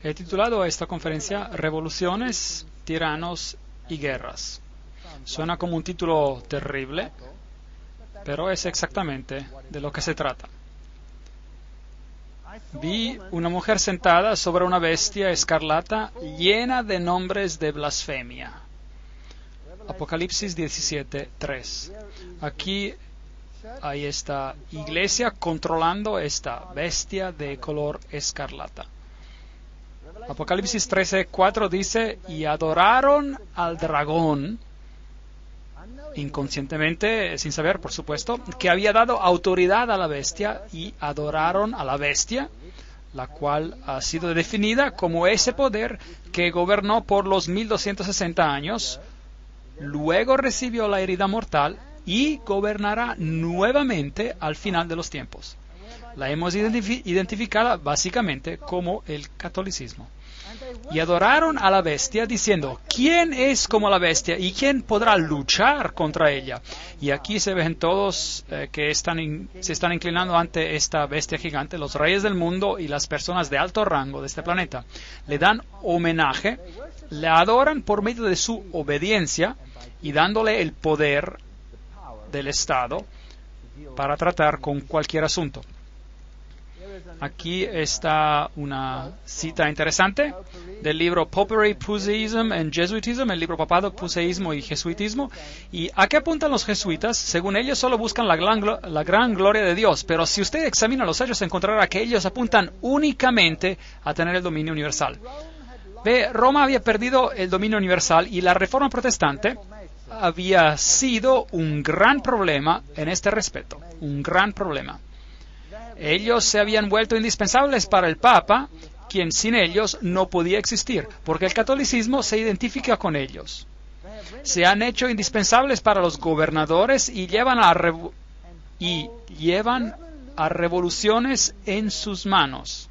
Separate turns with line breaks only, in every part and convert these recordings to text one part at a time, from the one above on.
He titulado a esta conferencia Revoluciones, Tiranos y Guerras. Suena como un título terrible, pero es exactamente de lo que se trata. Vi una mujer sentada sobre una bestia escarlata llena de nombres de blasfemia. Apocalipsis 17:3. Aquí hay esta iglesia controlando esta bestia de color escarlata. Apocalipsis 13:4 dice, y adoraron al dragón, inconscientemente, sin saber, por supuesto, que había dado autoridad a la bestia, y adoraron a la bestia, la cual ha sido definida como ese poder que gobernó por los 1260 años, luego recibió la herida mortal y gobernará nuevamente al final de los tiempos. La hemos identificada básicamente como el catolicismo. Y adoraron a la bestia diciendo, ¿quién es como la bestia y quién podrá luchar contra ella? Y aquí se ven todos que se están inclinando ante esta bestia gigante, los reyes del mundo y las personas de alto rango de este planeta. Le dan homenaje, le adoran por medio de su obediencia y dándole el poder del Estado para tratar con cualquier asunto. Aquí está una cita interesante del libro Popery, Puseyism and Jesuitism, el libro Papado, Puseísmo y Jesuitismo. ¿Y a qué apuntan los jesuitas? Según ellos, solo buscan la gran gloria de Dios, pero si usted examina los hechos, encontrará que ellos apuntan únicamente a tener el dominio universal. Roma había perdido el dominio universal y la Reforma Protestante había sido un gran problema en este respecto, un gran problema. Ellos se habían vuelto indispensables para el Papa, quien sin ellos no podía existir, porque el catolicismo se identifica con ellos. Se han hecho indispensables para los gobernadores y llevan a revoluciones en sus manos.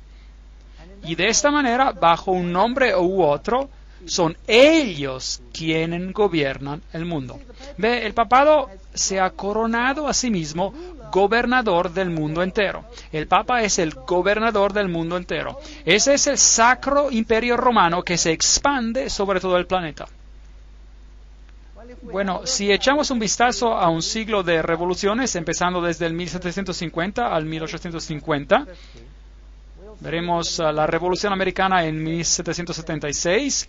Y de esta manera, bajo un nombre u otro, son ellos quienes gobiernan el mundo. El papado se ha coronado a sí mismo gobernador del mundo entero. El Papa es el gobernador del mundo entero. Ese es el sacro imperio romano que se expande sobre todo el planeta. Bueno, si echamos un vistazo a un siglo de revoluciones, empezando desde el 1750 al 1850, veremos la Revolución Americana en 1776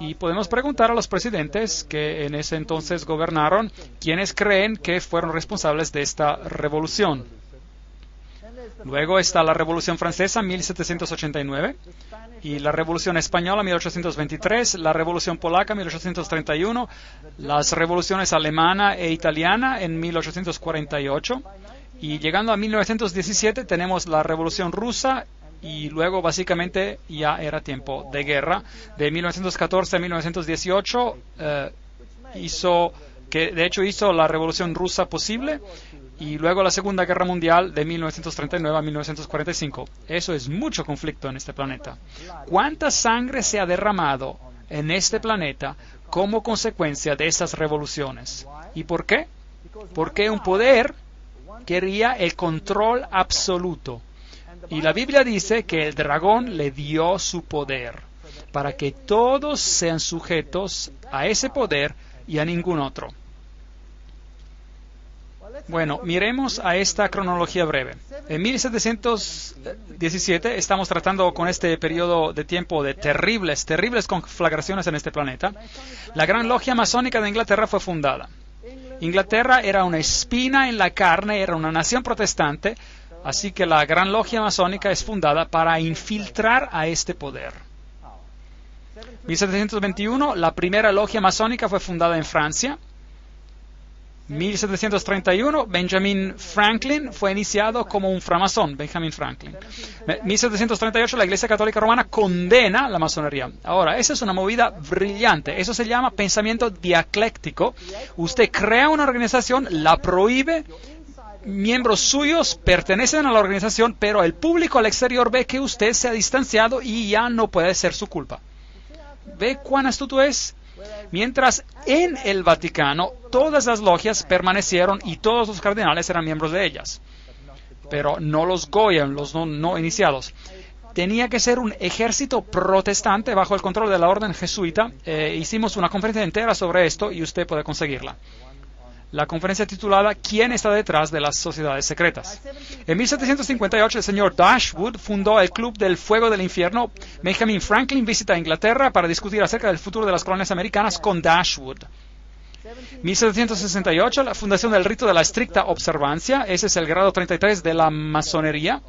y podemos preguntar a los presidentes que en ese entonces gobernaron quiénes creen que fueron responsables de esta revolución. Luego está la Revolución Francesa, 1789, y la Revolución Española, 1823, la Revolución Polaca, 1831, las revoluciones alemana e italiana en 1848, y llegando a 1917 tenemos la Revolución Rusa, y luego básicamente ya era tiempo de guerra. De 1914 a 1918 que de hecho hizo la Revolución Rusa posible, y luego la Segunda Guerra Mundial de 1939 a 1945. Eso es mucho conflicto en este planeta. ¿Cuánta sangre se ha derramado en este planeta como consecuencia de estas revoluciones? ¿Y por qué? Porque un poder quería el control absoluto. Y la Biblia dice que el dragón le dio su poder para que todos sean sujetos a ese poder y a ningún otro. Bueno, miremos a esta cronología breve. En 1717 estamos tratando con este periodo de tiempo de terribles conflagraciones en este planeta. La Gran Logia Masónica de Inglaterra fue fundada. Inglaterra era una espina en la carne, era una nación protestante, así que la Gran Logia Masónica es fundada para infiltrar a este poder. 1721, la primera logia masónica fue fundada en Francia. 1731, Benjamin Franklin fue iniciado como un framasón, Benjamin Franklin. 1738, la Iglesia Católica Romana condena la masonería. Ahora, esa es una movida brillante. Eso se llama pensamiento dialéctico. Usted crea una organización, la prohíbe, miembros suyos pertenecen a la organización, pero el público al exterior ve que usted se ha distanciado y ya no puede ser su culpa. ¿Ve cuán astuto es? Mientras en el Vaticano todas las logias permanecieron y todos los cardenales eran miembros de ellas, pero no los Goya, los no iniciados. Tenía que ser un ejército protestante bajo el control de la orden jesuita. Hicimos una conferencia entera sobre esto y usted puede conseguirla. La conferencia titulada ¿Quién está detrás de las sociedades secretas? En 1758 el señor Dashwood fundó el Club del Fuego del Infierno. Benjamin Franklin visita Inglaterra para discutir acerca del futuro de las colonias americanas con Dashwood. 1768 la fundación del rito de la estricta observancia. Ese es el grado 33 de la masonería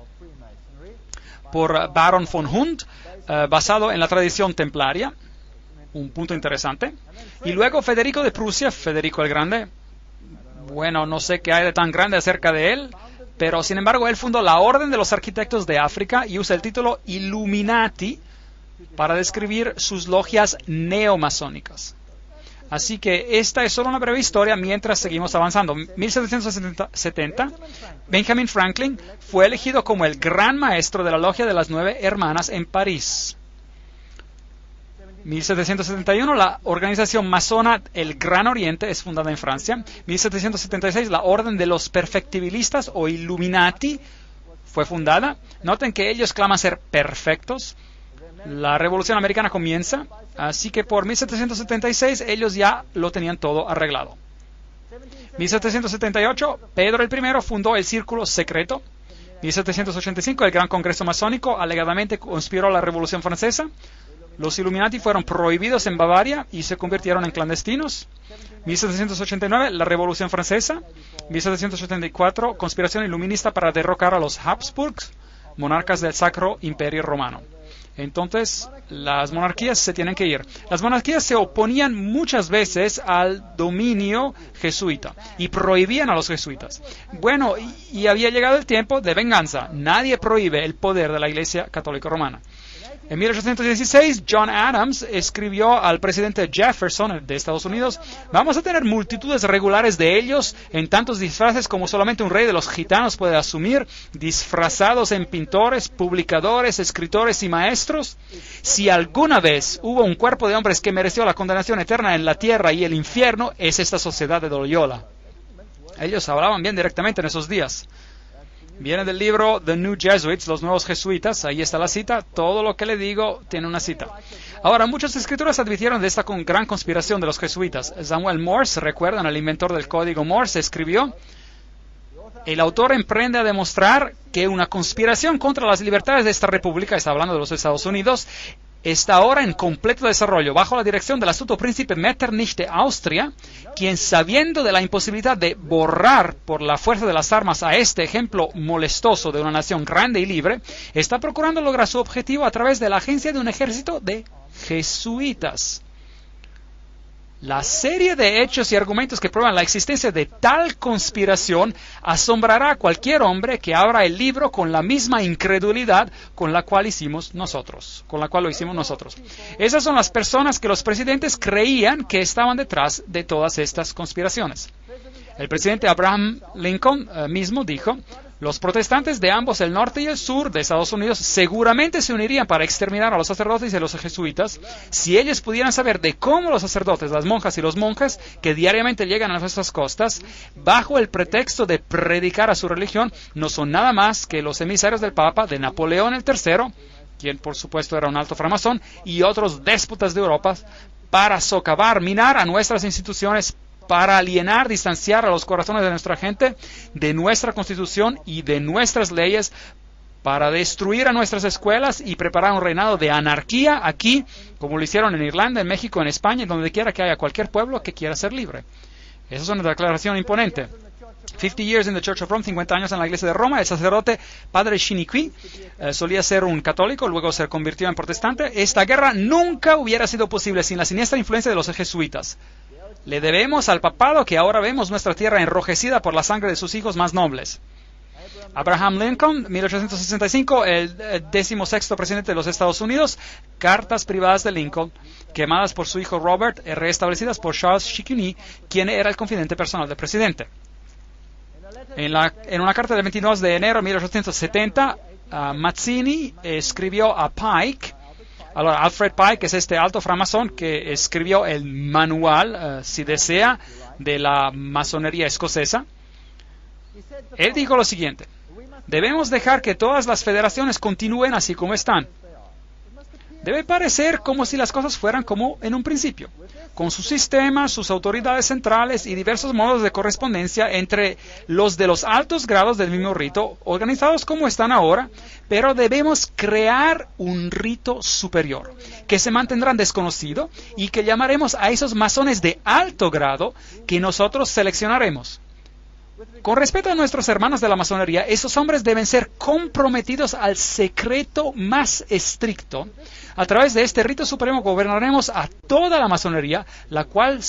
por Baron von Hund, basado en la tradición templaria. Un punto interesante. Y luego Federico de Prusia, Federico el Grande. Bueno, no sé qué hay de tan grande acerca de él, pero sin embargo él fundó la Orden de los Arquitectos de África y usa el título Illuminati para describir sus logias neomasónicas. Así que esta es solo una breve historia mientras seguimos avanzando. 1770, Benjamin Franklin fue elegido como el gran maestro de la Logia de las 9 Hermanas en París. 1771, la organización masona El Gran Oriente es fundada en Francia. 1776, la Orden de los Perfectibilistas o Illuminati fue fundada. Noten que ellos claman ser perfectos. La Revolución Americana comienza, así que por 1776 ellos ya lo tenían todo arreglado. 1778, Pedro I fundó el Círculo Secreto. 1785, el Gran Congreso Masónico alegadamente conspiró la Revolución Francesa. Los Illuminati fueron prohibidos en Bavaria y se convirtieron en clandestinos. 1789, la Revolución Francesa. 1784, conspiración iluminista para derrocar a los Habsburgs, monarcas del Sacro Imperio Romano. Entonces, las monarquías se tienen que ir. Las monarquías se oponían muchas veces al dominio jesuita y prohibían a los jesuitas. Bueno, y había llegado el tiempo de venganza. Nadie prohíbe el poder de la Iglesia Católica Romana. En 1816, John Adams escribió al presidente Jefferson de Estados Unidos: vamos a tener multitudes regulares de ellos en tantos disfraces como solamente un rey de los gitanos puede asumir, disfrazados en pintores, publicadores, escritores y maestros. Si alguna vez hubo un cuerpo de hombres que mereció la condenación eterna en la tierra y el infierno, es esta sociedad de Loyola. Ellos hablaban bien directamente en esos días. Viene del libro The New Jesuits, los nuevos jesuitas. Ahí está la cita. Todo lo que le digo tiene una cita. Ahora, muchos escritores advirtieron de esta gran conspiración de los jesuitas. Samuel Morse, recuerdan, el inventor del código Morse, escribió: el autor emprende a demostrar que una conspiración contra las libertades de esta república, está hablando de los Estados Unidos, está ahora en completo desarrollo bajo la dirección del astuto príncipe Metternich de Austria, quien, sabiendo de la imposibilidad de borrar por la fuerza de las armas a este ejemplo molestoso de una nación grande y libre, está procurando lograr su objetivo a través de la agencia de un ejército de jesuitas. La serie de hechos y argumentos que prueban la existencia de tal conspiración asombrará a cualquier hombre que abra el libro con la misma incredulidad con la cual lo hicimos nosotros. Esas son las personas que los presidentes creían que estaban detrás de todas estas conspiraciones. El presidente Abraham Lincoln mismo dijo: los protestantes de ambos el norte y el sur de Estados Unidos seguramente se unirían para exterminar a los sacerdotes y a los jesuitas si ellos pudieran saber de cómo los sacerdotes, las monjas y los monjes que diariamente llegan a nuestras costas bajo el pretexto de predicar a su religión no son nada más que los emisarios del Papa, de Napoleón el III, quien por supuesto era un alto framasón, y otros déspotas de Europa, para socavar, minar a nuestras instituciones, para alienar, distanciar a los corazones de nuestra gente de nuestra Constitución y de nuestras leyes, para destruir a nuestras escuelas y preparar un reinado de anarquía aquí, como lo hicieron en Irlanda, en México, en España, en donde quiera que haya cualquier pueblo que quiera ser libre. Esa es una declaración imponente. 50 years in the Church of Rome, 50 años en la Iglesia de Roma. El sacerdote Padre Chiniquy solía ser un católico, luego se convirtió en protestante. Esta guerra nunca hubiera sido posible sin la siniestra influencia de los jesuitas. Le debemos al papado que ahora vemos nuestra tierra enrojecida por la sangre de sus hijos más nobles. Abraham Lincoln, 1865, el 16º presidente de los Estados Unidos. Cartas privadas de Lincoln, quemadas por su hijo Robert, restablecidas por Charles Chicony, quien era el confidente personal del presidente. En una carta del 22 de enero de 1870, Mazzini escribió a Pike. Ahora, Alfred Pike es este alto framasón que escribió el manual, si desea, de la masonería escocesa. Él dijo lo siguiente: debemos dejar que todas las federaciones continúen así como están. Debe parecer como si las cosas fueran como en un principio, con sus sistemas, sus autoridades centrales y diversos modos de correspondencia entre los de los altos grados del mismo rito, organizados como están ahora, pero debemos crear un rito superior, que se mantendrá desconocido y que llamaremos a esos masones de alto grado que nosotros seleccionaremos. Con respecto a nuestros hermanos de la masonería, esos hombres deben ser comprometidos al secreto más estricto. A través de este rito supremo gobernaremos a toda la masonería, la cual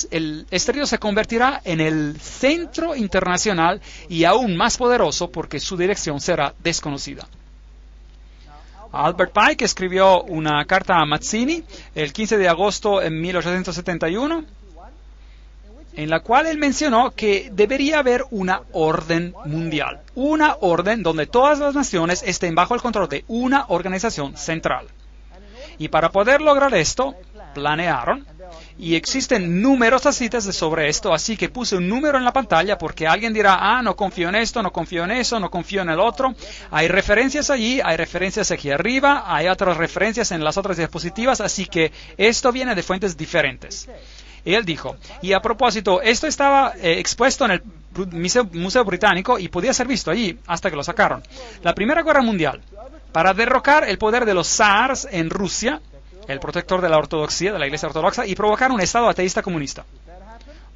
este rito se convertirá en el centro internacional y aún más poderoso porque su dirección será desconocida. Albert Pike escribió una carta a Mazzini el 15 de agosto de 1871, en la cual él mencionó que debería haber una orden mundial, una orden donde todas las naciones estén bajo el control de una organización central. Y para poder lograr esto, planearon, y existen numerosas citas sobre esto, así que puse un número en la pantalla porque alguien dirá: no confío en esto, no confío en eso, no confío en el otro. Hay referencias allí, hay referencias aquí arriba, hay otras referencias en las otras diapositivas, así que esto viene de fuentes diferentes. Él dijo, y a propósito, esto estaba expuesto en el Museo Británico y podía ser visto allí hasta que lo sacaron. La Primera Guerra Mundial, para derrocar el poder de los zars en Rusia, el protector de la ortodoxia, de la Iglesia Ortodoxa, y provocar un Estado ateísta comunista.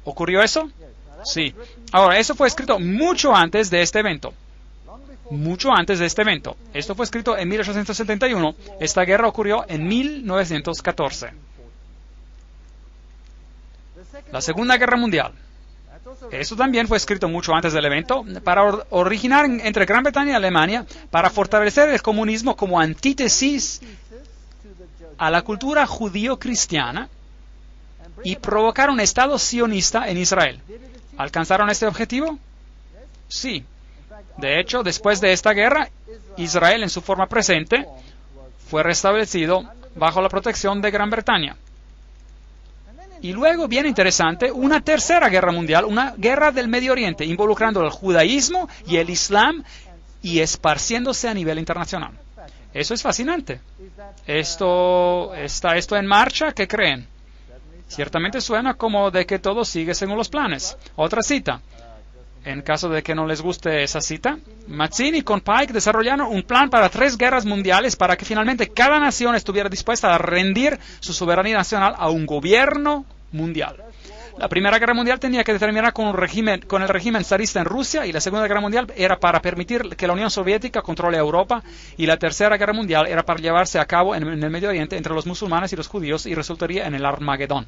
¿Ocurrió eso? Sí. Ahora, eso fue escrito mucho antes de este evento. Mucho antes de este evento. Esto fue escrito en 1871. Esta guerra ocurrió en 1914. La Segunda Guerra Mundial. Eso también fue escrito mucho antes del evento, para originar entre Gran Bretaña y Alemania, para fortalecer el comunismo como antítesis a la cultura judío-cristiana y provocar un Estado sionista en Israel. ¿Alcanzaron este objetivo? Sí. De hecho, después de esta guerra, Israel en su forma presente fue restablecido bajo la protección de Gran Bretaña. Y luego, bien interesante, una tercera guerra mundial, una guerra del Medio Oriente, involucrando el judaísmo y el islam y esparciéndose a nivel internacional. Eso es fascinante. ¿Está esto en marcha? ¿Qué creen? Ciertamente suena como de que todo sigue según los planes. Otra cita. En caso de que no les guste esa cita, Mazzini con Pike desarrollaron un plan para 3 guerras mundiales para que finalmente cada nación estuviera dispuesta a rendir su soberanía nacional a un gobierno mundial. La Primera Guerra Mundial tenía que terminar con el régimen zarista en Rusia, y la Segunda Guerra Mundial era para permitir que la Unión Soviética controle Europa, y la Tercera Guerra Mundial era para llevarse a cabo en el Medio Oriente entre los musulmanes y los judíos y resultaría en el Armagedón.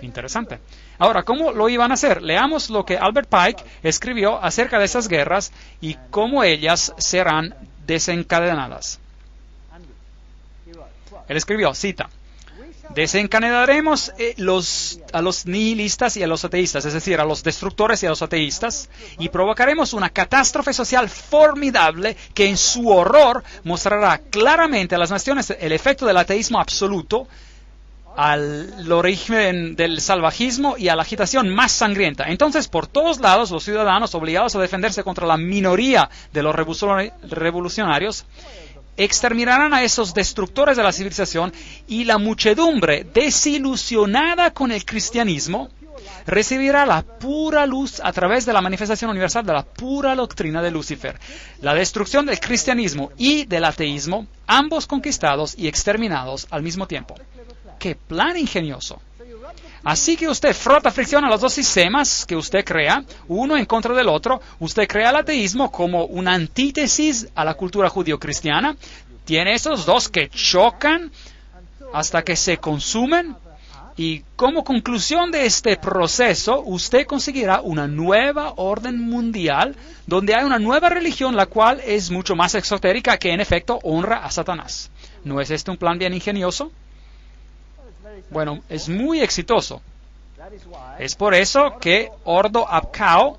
Interesante. Ahora, ¿cómo lo iban a hacer? Leamos lo que Albert Pike escribió acerca de esas guerras y cómo ellas serán desencadenadas. Él escribió, cita, desencadenaremos a los nihilistas y a los ateístas, es decir, a los destructores y a los ateístas, y provocaremos una catástrofe social formidable que en su horror mostrará claramente a las naciones el efecto del ateísmo absoluto, al origen del salvajismo y a la agitación más sangrienta. Entonces, por todos lados, los ciudadanos obligados a defenderse contra la minoría de los revolucionarios exterminarán a esos destructores de la civilización, y la muchedumbre desilusionada con el cristianismo recibirá la pura luz a través de la manifestación universal de la pura doctrina de Lucifer. La destrucción del cristianismo y del ateísmo, ambos conquistados y exterminados al mismo tiempo. ¡Qué plan ingenioso! Así que usted frota fricción a los dos sistemas que usted crea, uno en contra del otro. Usted crea el ateísmo como una antítesis a la cultura judío-cristiana. Tiene esos dos que chocan hasta que se consumen. Y como conclusión de este proceso, usted conseguirá una nueva orden mundial donde hay una nueva religión, la cual es mucho más exotérica, que en efecto honra a Satanás. ¿No es este un plan bien ingenioso? Bueno, es muy exitoso. Es por eso que Ordo ab Chao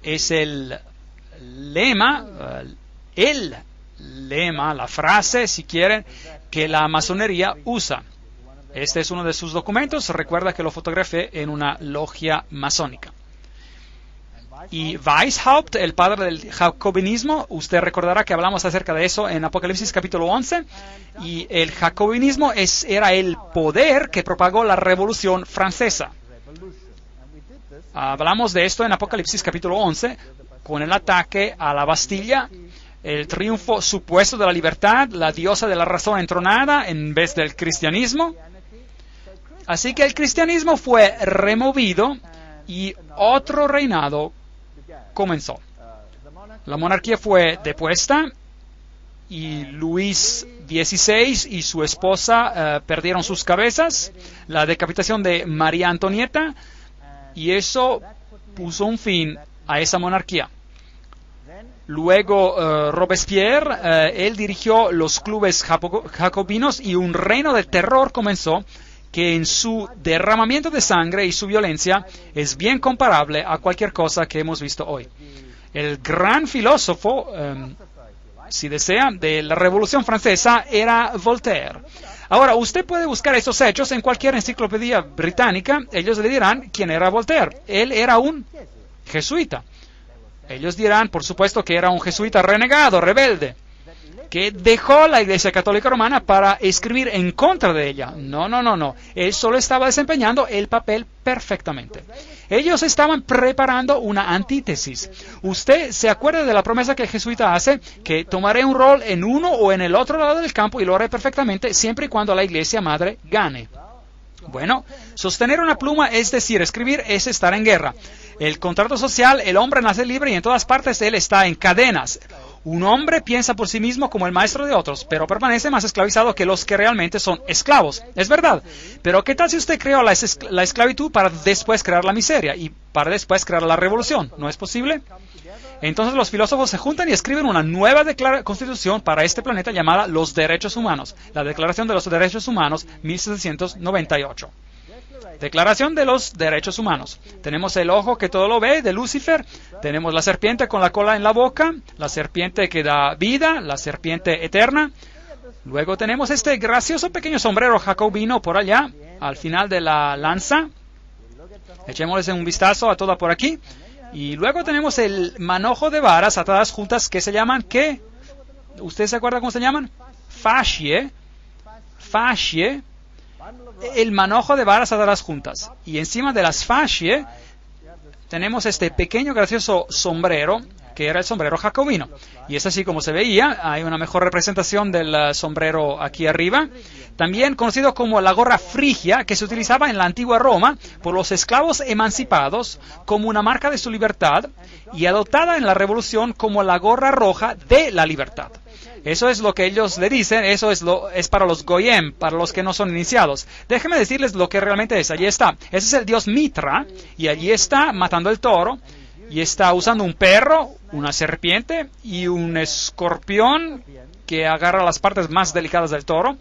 es el lema, la frase, si quieren, que la masonería usa. Este es uno de sus documentos. Recuerda que lo fotografié en una logia masónica. Y Weishaupt, el padre del jacobinismo, usted recordará que hablamos acerca de eso en Apocalipsis capítulo 11, y el jacobinismo era el poder que propagó la Revolución Francesa. Hablamos de esto en Apocalipsis capítulo 11, con el ataque a la Bastilla, el triunfo supuesto de la libertad, la diosa de la razón entronada en vez del cristianismo. Así que el cristianismo fue removido y otro reinado comenzó. La monarquía fue depuesta y Luis XVI y su esposa perdieron sus cabezas, la decapitación de María Antonieta, y eso puso un fin a esa monarquía. Luego Robespierre, él dirigió los clubes jacobinos y un reino de terror comenzó, que en su derramamiento de sangre y su violencia es bien comparable a cualquier cosa que hemos visto hoy. El gran filósofo, si desea, de la Revolución Francesa era Voltaire. Ahora, usted puede buscar esos hechos en cualquier enciclopedia británica. Ellos le dirán quién era Voltaire. Él era un jesuita. Ellos dirán, por supuesto, que era un jesuita renegado, rebelde, que dejó la Iglesia Católica Romana para escribir en contra de ella. No. Él solo estaba desempeñando el papel perfectamente. Ellos estaban preparando una antítesis. Usted se acuerda de la promesa que el jesuita hace, que tomaré un rol en uno o en el otro lado del campo y lo haré perfectamente siempre y cuando la Iglesia Madre gane. Bueno, sostener una pluma, es decir, escribir, es estar en guerra. El contrato social, el hombre nace libre y en todas partes él está en cadenas. Un hombre piensa por sí mismo como el maestro de otros, pero permanece más esclavizado que los que realmente son esclavos. Es verdad. Pero ¿qué tal si usted creó la esclavitud para después crear la miseria y para después crear la revolución? ¿No es posible? Entonces los filósofos se juntan y escriben una nueva constitución para este planeta llamada Los Derechos Humanos, la Declaración de los Derechos Humanos, 1798. Declaración de los Derechos Humanos. Tenemos el ojo que todo lo ve, de Lucifer. Tenemos la serpiente con la cola en la boca, la serpiente que da vida, la serpiente eterna. Luego tenemos este gracioso pequeño sombrero jacobino por allá, al final de la lanza. Echémosle un vistazo a toda por aquí. Y luego tenemos el manojo de varas atadas juntas que se llaman, ¿qué? ¿Usted se acuerda cómo se llaman? Fascie. El manojo de varas atadas juntas. Y encima de las fascie tenemos este pequeño gracioso sombrero, que era el sombrero jacobino. Y es así como se veía. Hay una mejor representación del sombrero aquí arriba. También conocido como la gorra frigia, que se utilizaba en la antigua Roma por los esclavos emancipados como una marca de su libertad, y adoptada en la Revolución como la gorra roja de la libertad. Eso es lo que ellos le dicen, eso es para los Goyim, para los que no son iniciados. Déjenme decirles lo que realmente es. Allí está. Ese es el dios Mitra, y allí está matando el toro, y está usando un perro, una serpiente y un escorpión que agarra las partes más delicadas del toro,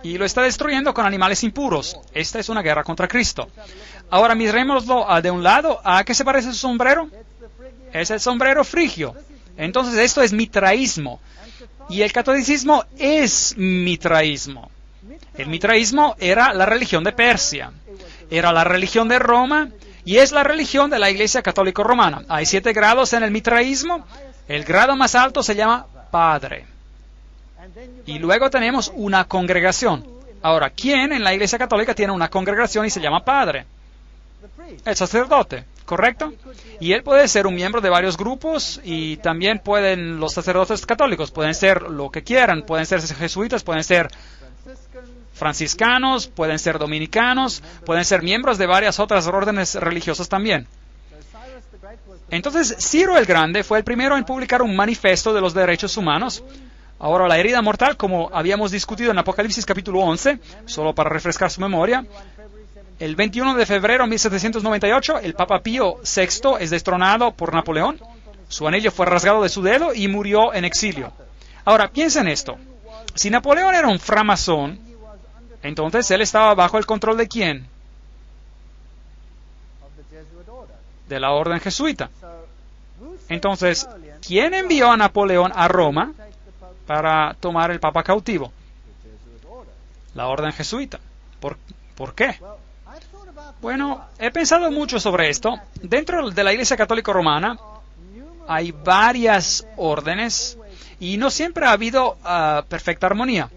y lo está destruyendo con animales impuros. Esta es una guerra contra Cristo. Ahora mirémoslo de un lado. ¿A qué se parece su sombrero? Es el sombrero frigio. Entonces esto es mitraísmo. Y el catolicismo es mitraísmo. El mitraísmo era la religión de Persia. Era la religión de Roma y es la religión de la Iglesia Católica Romana. Hay 7 grados en el mitraísmo. El grado más alto se llama Padre. Y luego tenemos una congregación. Ahora, ¿quién en la Iglesia Católica tiene una congregación y se llama Padre? El sacerdote, ¿correcto? Y él puede ser un miembro de varios grupos, y también pueden los sacerdotes católicos, pueden ser lo que quieran, pueden ser jesuitas, pueden ser franciscanos, pueden ser dominicanos, pueden ser miembros de varias otras órdenes religiosas también. Entonces, Ciro el Grande fue el primero en publicar un manifiesto de los derechos humanos. Ahora, la herida mortal, como habíamos discutido en Apocalipsis capítulo 11, solo para refrescar su memoria, el 21 de febrero de 1798, el Papa Pío VI es destronado por Napoleón, su anillo fue rasgado de su dedo y murió en exilio. Ahora, piensen esto, si Napoleón era un framasón, entonces él estaba bajo el control ¿de quién? De la orden jesuita. Entonces, ¿quién envió a Napoleón a Roma para tomar el Papa cautivo? La orden jesuita. ¿Por qué? Bueno, he pensado mucho sobre esto. Dentro de la Iglesia Católica Romana hay varias órdenes y no siempre ha habido perfecta armonía.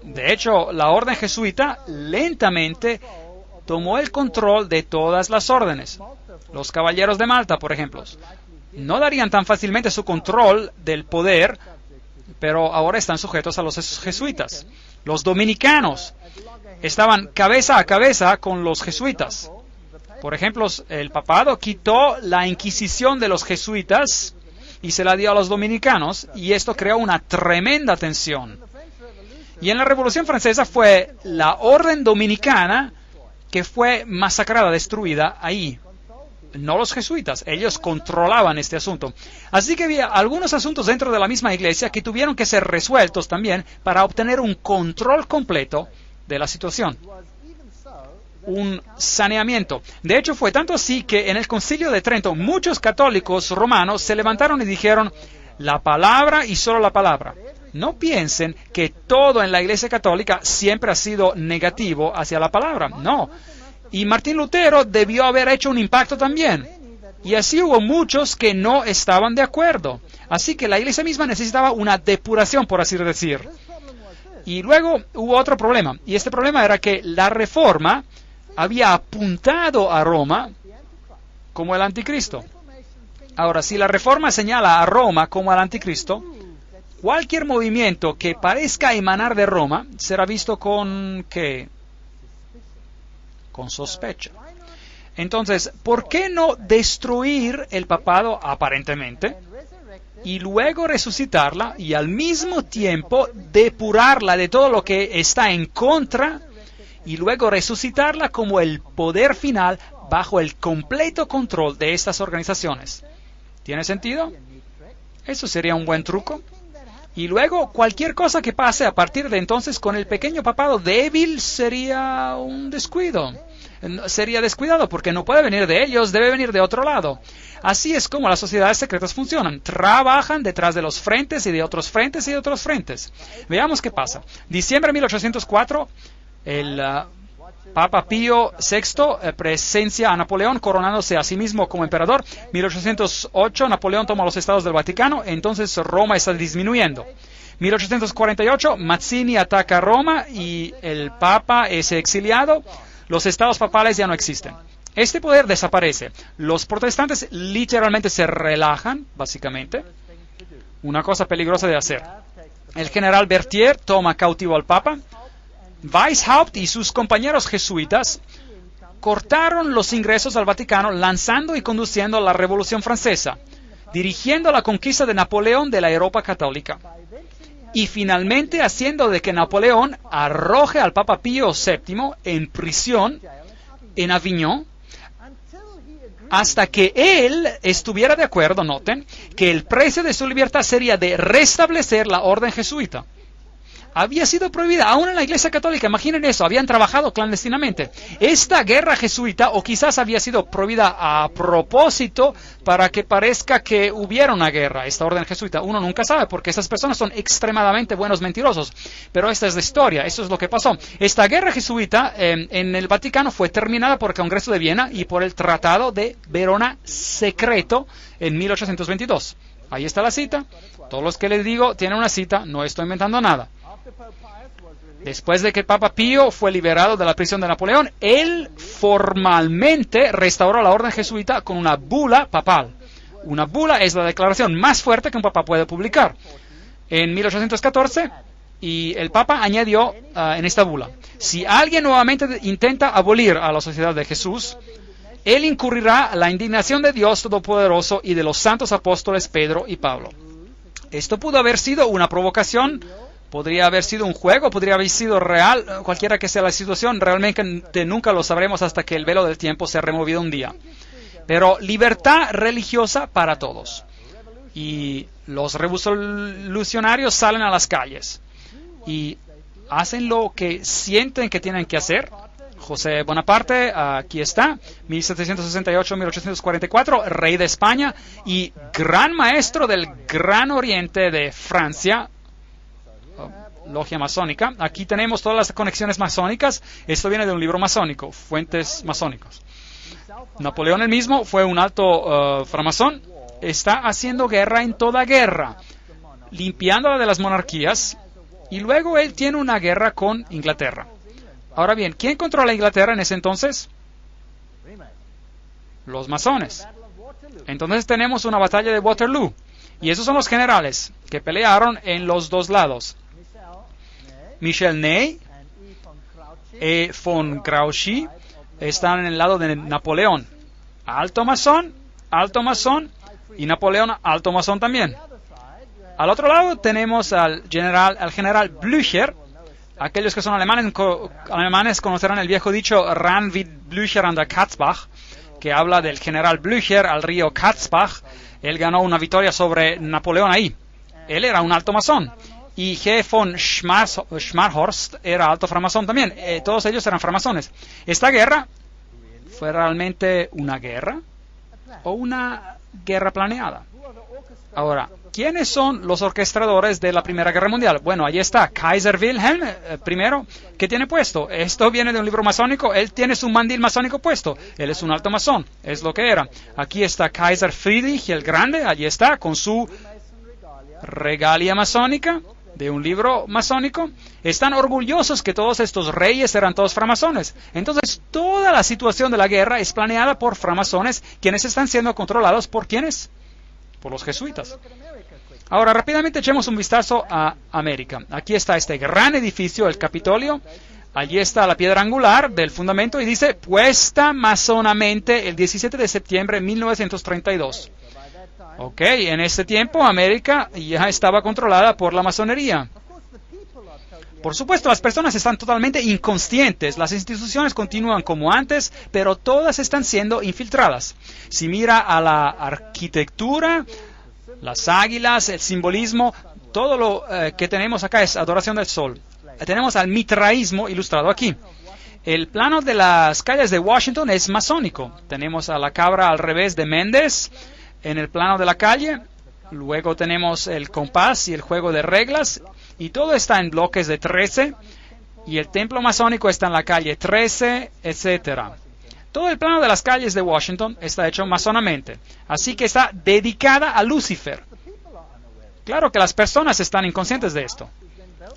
De hecho, la orden jesuita lentamente tomó el control de todas las órdenes. Los caballeros de Malta, por ejemplo, no darían tan fácilmente su control del poder, pero ahora están sujetos a los jesuitas. Los dominicanos estaban cabeza a cabeza con los jesuitas. Por ejemplo, el papado quitó la Inquisición de los jesuitas y se la dio a los dominicanos, y esto creó una tremenda tensión. Y en la Revolución Francesa fue la orden dominicana que fue masacrada, destruida ahí. No los jesuitas, ellos controlaban este asunto. Así que había algunos asuntos dentro de la misma iglesia que tuvieron que ser resueltos también para obtener un control completo de la situación. Un saneamiento. De hecho, fue tanto así que en el Concilio de Trento muchos católicos romanos se levantaron y dijeron: la palabra y solo la palabra. No piensen que todo en la Iglesia Católica siempre ha sido negativo hacia la palabra. No. Y Martín Lutero debió haber hecho un impacto también. Y así hubo muchos que no estaban de acuerdo. Así que la Iglesia misma necesitaba una depuración, por así decir. Y luego hubo otro problema. Y este problema era que la Reforma había apuntado a Roma como el anticristo. Ahora, si la Reforma señala a Roma como al anticristo, cualquier movimiento que parezca emanar de Roma será visto con ¿qué? Con sospecha. Entonces, ¿por qué no destruir el papado aparentemente y luego resucitarla y al mismo tiempo depurarla de todo lo que está en contra y luego resucitarla como el poder final bajo el completo control de estas organizaciones? ¿Tiene sentido? Eso sería un buen truco. Y luego, cualquier cosa que pase a partir de entonces con el pequeño papado débil sería un descuido. Sería descuidado porque no puede venir de ellos, debe venir de otro lado. Así es como las sociedades secretas funcionan. Trabajan detrás de los frentes y de otros frentes y de otros frentes. Veamos qué pasa. Diciembre de 1804, el Papa Pío VI presencia a Napoleón coronándose a sí mismo como emperador. 1808, Napoleón toma los estados del Vaticano, entonces Roma está disminuyendo. 1848, Mazzini ataca a Roma y el Papa es exiliado. Los estados papales ya no existen. Este poder desaparece. Los protestantes literalmente se relajan, básicamente. Una cosa peligrosa de hacer. El general Berthier toma cautivo al Papa. Weishaupt y sus compañeros jesuitas cortaron los ingresos al Vaticano lanzando y conduciendo la Revolución Francesa. dirigiendo la conquista de Napoleón de la Europa católica. Y finalmente haciendo de que Napoleón arroje al Papa Pío VII en prisión en Aviñón, hasta que él estuviera de acuerdo, noten, que el precio de su libertad sería de restablecer la orden jesuita. Había sido prohibida, aún en la Iglesia Católica, imaginen eso, habían trabajado clandestinamente. Esta guerra jesuita, o quizás había sido prohibida a propósito para que parezca que hubiera una guerra, esta orden jesuita, uno nunca sabe, porque estas personas son extremadamente buenos mentirosos. Pero esta es la historia, eso es lo que pasó. Esta guerra jesuita en el Vaticano fue terminada por el Congreso de Viena y por el Tratado de Verona secreto en 1822. Ahí está la cita. Todos los que les digo tienen una cita, no estoy inventando nada. Después de que el Papa Pío fue liberado de la prisión de Napoleón, él formalmente restauró la orden jesuita con una bula papal. Una bula es la declaración más fuerte que un papa puede publicar. En 1814, y el Papa añadió en esta bula: si alguien nuevamente intenta abolir a la Sociedad de Jesús, él incurrirá la indignación de Dios Todopoderoso y de los santos apóstoles Pedro y Pablo. Esto pudo haber sido una provocación. Podría haber sido un juego, podría haber sido real, cualquiera que sea la situación, realmente nunca lo sabremos hasta que el velo del tiempo sea removido un día. Pero libertad religiosa para todos. Y los revolucionarios salen a las calles y hacen lo que sienten que tienen que hacer. José Bonaparte, aquí está, 1768-1844, rey de España y gran maestro del Gran Oriente de Francia, logia masónica. Aquí tenemos todas las conexiones masónicas. Esto viene de un libro masónico, fuentes masónicas. Napoleón el mismo fue un alto framasón. Está haciendo guerra en toda guerra, limpiándola de las monarquías, y luego él tiene una guerra con Inglaterra. Ahora bien, ¿quién controla Inglaterra en ese entonces? Los masones. Entonces tenemos una batalla de Waterloo, y esos son los generales que pelearon en los dos lados. Michel Ney y von Grouchy están en el lado de Napoleón. Alto masón, y Napoleón alto masón también. Al otro lado tenemos al general Blücher. Aquellos que son alemanes conocerán el viejo dicho Ran wie Blücher an der Katzbach, que habla del general Blücher al río Katzbach. Él ganó una victoria sobre Napoleón ahí. Él era un alto masón. Y G. von Schmarhorst era alto framasón también. Todos ellos eran framasones. ¿Esta guerra fue realmente una guerra o una guerra planeada? Ahora, ¿quiénes son los orquestadores de la Primera Guerra Mundial? Bueno, ahí está Kaiser Wilhelm I. ¿Qué tiene puesto? Esto viene de un libro masónico. Él tiene su mandil masónico puesto. Él es un alto masón. Es lo que era. Aquí está Kaiser Friedrich el Grande. Allí está con su regalia masónica de un libro masónico. Están orgullosos que todos estos reyes eran todos framasones. Entonces, toda la situación de la guerra es planeada por framasones, quienes están siendo controlados por ¿quiénes? Por los jesuitas. Ahora, rápidamente echemos un vistazo a América. Aquí está este gran edificio, el Capitolio. Allí está la piedra angular del fundamento y dice, puesta masonamente el 17 de septiembre de 1932. Ok, en este tiempo América ya estaba controlada por la masonería. Por supuesto, las personas están totalmente inconscientes. Las instituciones continúan como antes, pero todas están siendo infiltradas. Si mira a la arquitectura, las águilas, el simbolismo, todo lo que tenemos acá es adoración del sol. Tenemos al mitraísmo ilustrado aquí. El plano de las calles de Washington es masónico. Tenemos a la cabra al revés de Méndez en el plano de la calle. Luego tenemos el compás y el juego de reglas. Y todo está en bloques de 13. Y el templo masónico está en la calle 13, etc. Todo el plano de las calles de Washington está hecho masonamente. Así que está dedicada a Lucifer. Claro que las personas están inconscientes de esto.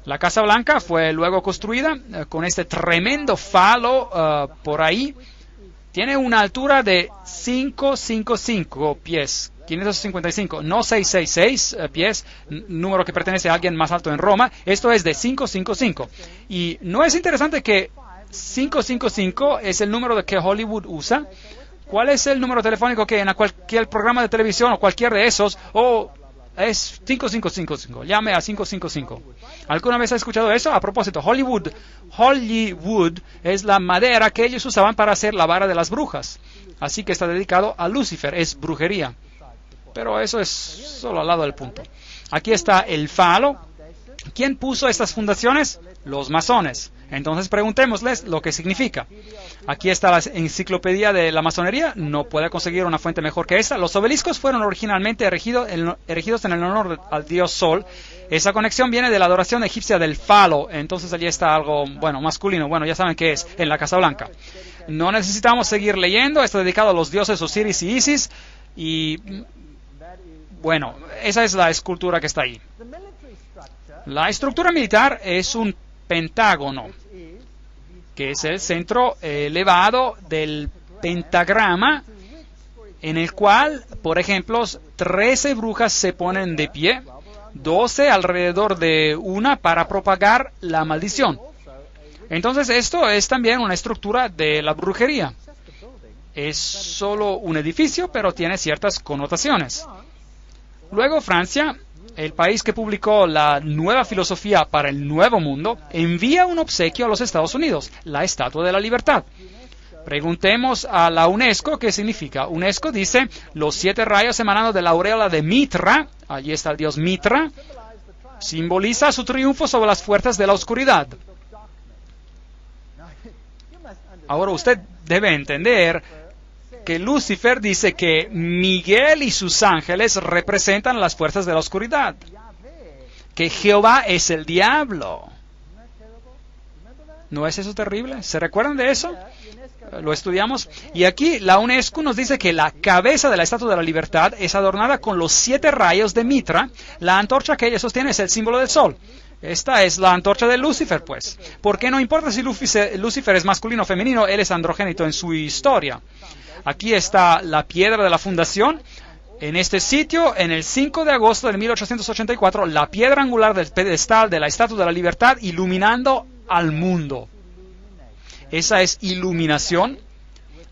La Casa Blanca fue luego construida con este tremendo falo por ahí. Tiene una altura de 555 pies, 555, no 666 pies, número que pertenece a alguien más alto en Roma. Esto es de 555. Y ¿no es interesante que 555 es el número que Hollywood usa ¿cuál es el número telefónico que en cualquier programa de televisión o cualquier de esos? Es 5555, llame a 555. ¿Alguna vez ha escuchado eso? A propósito, Hollywood es la madera que ellos usaban para hacer la vara de las brujas. Así que está dedicado a Lucifer, es brujería. Pero eso es solo al lado del punto. Aquí está el falo. ¿Quién puso estas fundaciones? Los masones. Entonces preguntémosles lo que significa. Aquí está la enciclopedia de la masonería. No puede conseguir una fuente mejor que esta. Los obeliscos fueron originalmente erigidos en el honor al dios Sol. Esa conexión viene de la adoración egipcia del falo. Entonces allí está algo, masculino. Ya saben qué es, en la Casa Blanca. No necesitamos seguir leyendo. Está dedicado a los dioses Osiris y Isis. Y, esa es la escultura que está ahí. La estructura militar es un pentágono, que es el centro elevado del pentagrama, en el cual, por ejemplo, 13 brujas se ponen de pie, 12 alrededor de una para propagar la maldición. Entonces esto es también una estructura de la brujería. Es solo un edificio, pero tiene ciertas connotaciones. Luego Francia, el país que publicó la nueva filosofía para el Nuevo Mundo, envía un obsequio a los Estados Unidos, la Estatua de la Libertad. Preguntemos a la UNESCO qué significa. UNESCO dice, los 7 rayos emanando de la aureola de Mitra, allí está el dios Mitra, simboliza su triunfo sobre las fuerzas de la oscuridad. Ahora usted debe entender que Lucifer dice que Miguel y sus ángeles representan las fuerzas de la oscuridad, que Jehová es el diablo. ¿No es eso terrible? ¿Se recuerdan de eso? Lo estudiamos. Y aquí la UNESCO nos dice que la cabeza de la Estatua de la Libertad es adornada con los 7 rayos de Mitra. La antorcha que ella sostiene es el símbolo del sol. Esta es la antorcha de Lucifer, pues. Porque no importa si Lucifer es masculino o femenino, él es androgénito en su historia. Aquí está la piedra de la fundación. En este sitio, en el 5 de agosto de 1884, la piedra angular del pedestal de la Estatua de la Libertad iluminando al mundo. Esa es iluminación.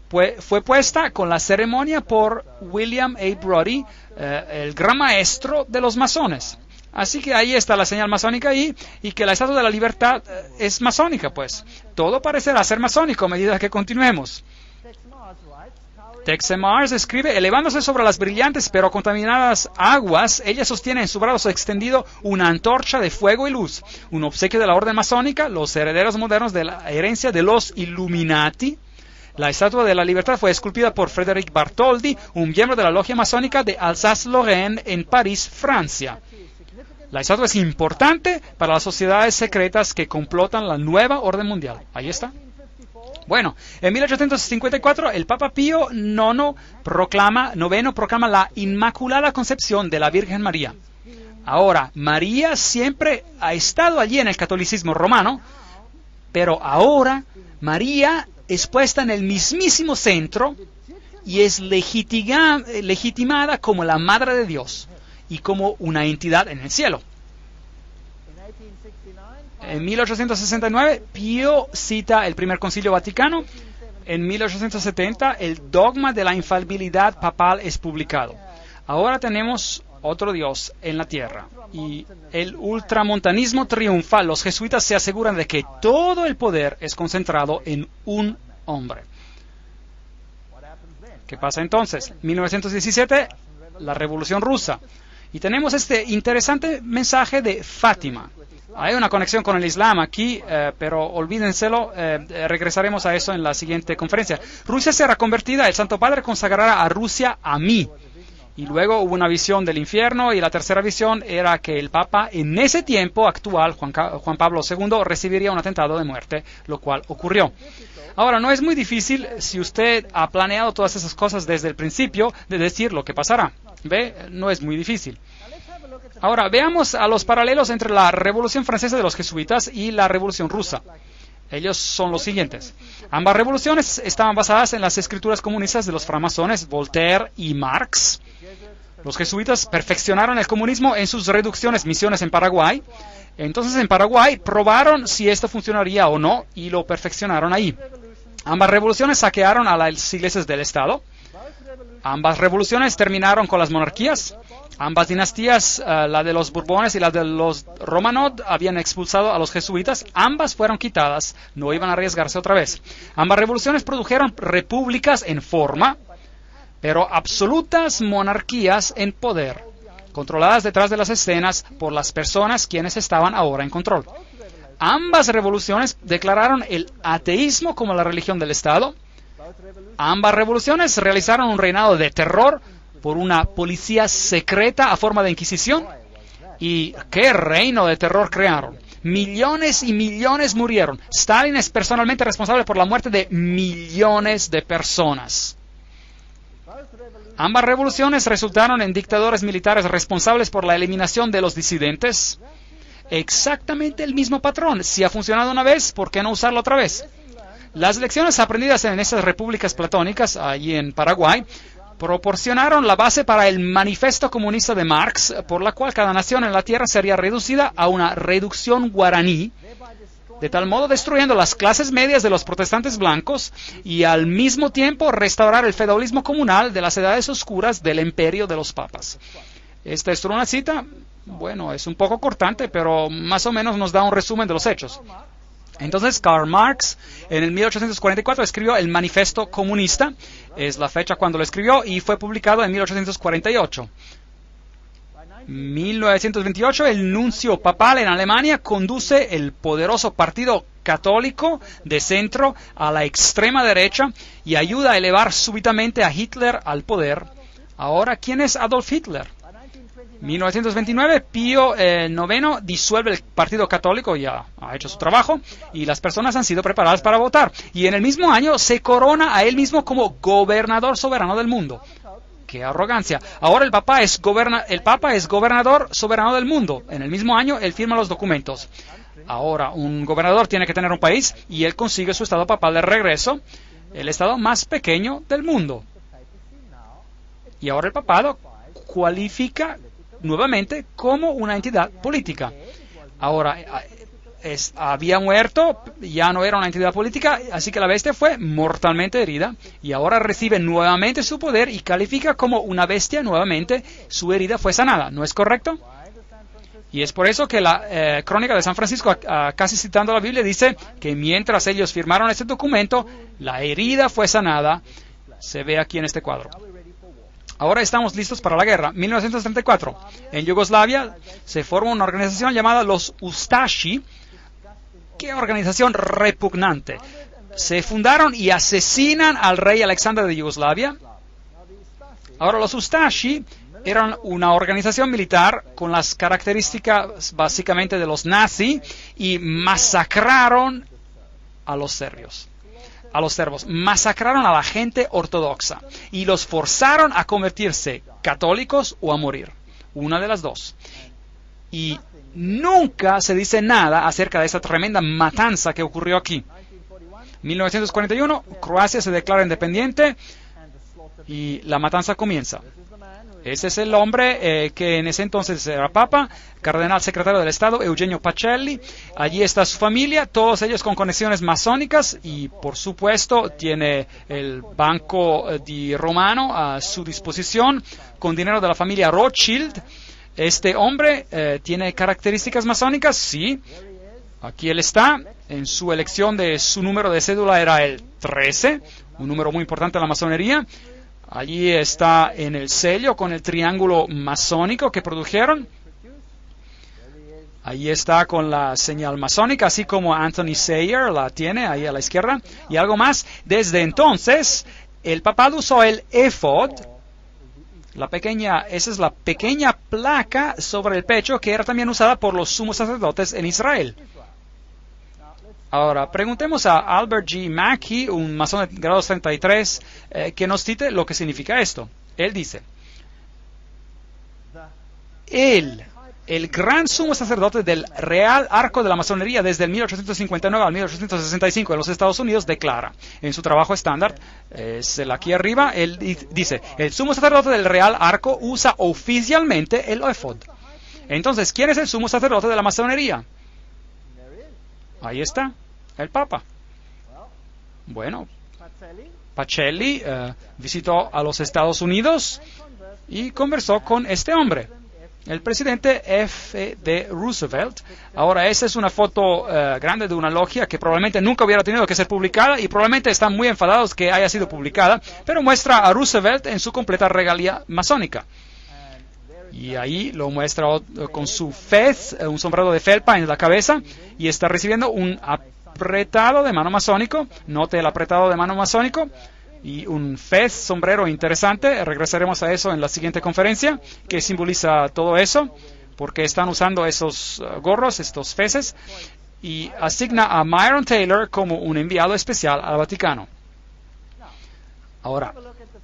Fue puesta con la ceremonia por William A. Brodie, el gran maestro de los masones. Así que ahí está la señal masónica ahí, y que la Estatua de la Libertad es masónica, pues. Todo parecerá ser masónico a medida que continuemos. Texe Mars escribe, elevándose sobre las brillantes pero contaminadas aguas, ella sostiene en su brazo extendido una antorcha de fuego y luz, un obsequio de la orden masónica, los herederos modernos de la herencia de los Illuminati. La Estatua de la Libertad fue esculpida por Frédéric Bartholdi, un miembro de la logia masónica de Alsace-Lorraine en París, Francia. La estatua es importante para las sociedades secretas que complotan la nueva orden mundial. Ahí está. Bueno, en 1854 el Papa Pío IX proclama la Inmaculada Concepción de la Virgen María. Ahora, María siempre ha estado allí en el catolicismo romano, pero ahora María es puesta en el mismísimo centro y es legitimada como la Madre de Dios y como una entidad en el cielo. En 1869, Pío cita el Primer Concilio Vaticano. En 1870, el dogma de la infalibilidad papal es publicado. Ahora tenemos otro Dios en la tierra. Y el ultramontanismo triunfa. Los jesuitas se aseguran de que todo el poder es concentrado en un hombre. ¿Qué pasa entonces? 1917, la Revolución Rusa. Y tenemos este interesante mensaje de Fátima. Hay una conexión con el Islam aquí, pero olvídenselo, regresaremos a eso en la siguiente conferencia. Rusia será convertida, el Santo Padre consagrará a Rusia a mí. Y luego hubo una visión del infierno, y la tercera visión era que el Papa en ese tiempo actual, Juan Pablo II, recibiría un atentado de muerte, lo cual ocurrió. Ahora, no es muy difícil, si usted ha planeado todas esas cosas desde el principio, de decir lo que pasará. ¿Ve? No es muy difícil. Ahora, veamos a los paralelos entre la Revolución Francesa de los Jesuitas y la Revolución Rusa. Ellos son los siguientes. Ambas revoluciones estaban basadas en las escrituras comunistas de los framasones Voltaire y Marx. Los jesuitas perfeccionaron el comunismo en sus reducciones misiones en Paraguay. Entonces, en Paraguay probaron si esto funcionaría o no y lo perfeccionaron ahí. Ambas revoluciones saquearon a las iglesias del Estado. Ambas revoluciones terminaron con las monarquías. Ambas dinastías, la de los Borbones y la de los Romanov, habían expulsado a los jesuitas. Ambas fueron quitadas, no iban a arriesgarse otra vez. Ambas revoluciones produjeron repúblicas en forma, pero absolutas monarquías en poder, controladas detrás de las escenas por las personas quienes estaban ahora en control. Ambas revoluciones declararon el ateísmo como la religión del Estado. Ambas revoluciones realizaron un reinado de terror por una policía secreta a forma de inquisición. ¿Y qué reino de terror crearon? Millones y millones murieron. Stalin es personalmente responsable por la muerte de millones de personas. Ambas revoluciones resultaron en dictadores militares responsables por la eliminación de los disidentes. Exactamente el mismo patrón. Si ha funcionado una vez, ¿por qué no usarlo otra vez? Las lecciones aprendidas en esas repúblicas platónicas, allí en Paraguay, proporcionaron la base para el manifiesto comunista de Marx, por la cual cada nación en la tierra sería reducida a una reducción guaraní, de tal modo destruyendo las clases medias de los protestantes blancos y al mismo tiempo restaurar el feudalismo comunal de las edades oscuras del imperio de los papas. Esta es una cita, bueno, es un poco cortante, pero más o menos nos da un resumen de los hechos. Entonces, Karl Marx, en el 1844, escribió el Manifiesto Comunista. Es la fecha cuando lo escribió y fue publicado en 1848. 1928, el nuncio papal en Alemania conduce el poderoso partido católico de centro a la extrema derecha y ayuda a elevar súbitamente a Hitler al poder. Ahora, ¿quién es Adolf Hitler? 1929, Pío IX disuelve el partido católico, ya ha hecho su trabajo, y las personas han sido preparadas para votar. Y en el mismo año se corona a él mismo como gobernador soberano del mundo. ¡Qué arrogancia! Ahora el Papa es gobernador soberano del mundo. En el mismo año él firma los documentos. Ahora un gobernador tiene que tener un país y él consigue su estado papal de regreso, el estado más pequeño del mundo. Y ahora el papado cualifica nuevamente como una entidad política. Ahora, había muerto, ya no era una entidad política, así que la bestia fue mortalmente herida y ahora recibe nuevamente su poder y califica como una bestia nuevamente, su herida fue sanada, ¿no es correcto? Y es por eso que la Crónica de San Francisco, casi citando la Biblia, dice que mientras ellos firmaron este documento, la herida fue sanada, se ve aquí en este cuadro. Ahora estamos listos para la guerra. 1934. En Yugoslavia se forma una organización llamada los Ustashi. ¡Qué organización repugnante! Se fundaron y asesinan al rey Alexander de Yugoslavia. Ahora los Ustashi eran una organización militar con las características básicamente de los nazis y masacraron a los serbios. Masacraron a la gente ortodoxa y los forzaron a convertirse católicos o a morir, una de las dos. Y nunca se dice nada acerca de esa tremenda matanza que ocurrió aquí. 1941, Croacia se declara independiente y la matanza comienza. Ese es el hombre que en ese entonces era papa, cardenal secretario del Estado, Eugenio Pacelli. Allí está su familia, todos ellos con conexiones masónicas y, por supuesto, tiene el Banco di Romano a su disposición con dinero de la familia Rothschild. Este hombre tiene características masónicas, sí. Aquí él está. En su elección de su número de cédula era el 13, un número muy importante en la masonería. Allí está en el sello con el triángulo masónico que produjeron. Allí está con la señal masónica, así como Anthony Sayer la tiene ahí a la izquierda. Y algo más, desde entonces, el papado usó el éfod, esa es la pequeña placa sobre el pecho que era también usada por los sumos sacerdotes en Israel. Ahora, preguntemos a Albert G. Mackey, un masón de grado 33, que nos cite lo que significa esto. Él dice, el gran sumo sacerdote del Real Arco de la Masonería desde el 1859 al 1865 en los Estados Unidos declara, en su trabajo estándar, es el aquí arriba, él dice, el sumo sacerdote del Real Arco usa oficialmente el éfod. Entonces, ¿quién es el sumo sacerdote de la masonería? Ahí está, el Papa. Bueno, Pacelli visitó a los Estados Unidos y conversó con este hombre, el presidente F.D. Roosevelt. Ahora, esa es una foto grande de una logia que probablemente nunca hubiera tenido que ser publicada y probablemente están muy enfadados que haya sido publicada, pero muestra a Roosevelt en su completa regalia masónica. Y ahí lo muestra con su fez, un sombrero de felpa en la cabeza, y está recibiendo un apretado de mano masónico. Note el apretado de mano masónico y un fez, sombrero interesante. Regresaremos a eso en la siguiente conferencia, que simboliza todo eso, porque están usando esos gorros, estos feces, y asigna a Myron Taylor como un enviado especial al Vaticano. Ahora,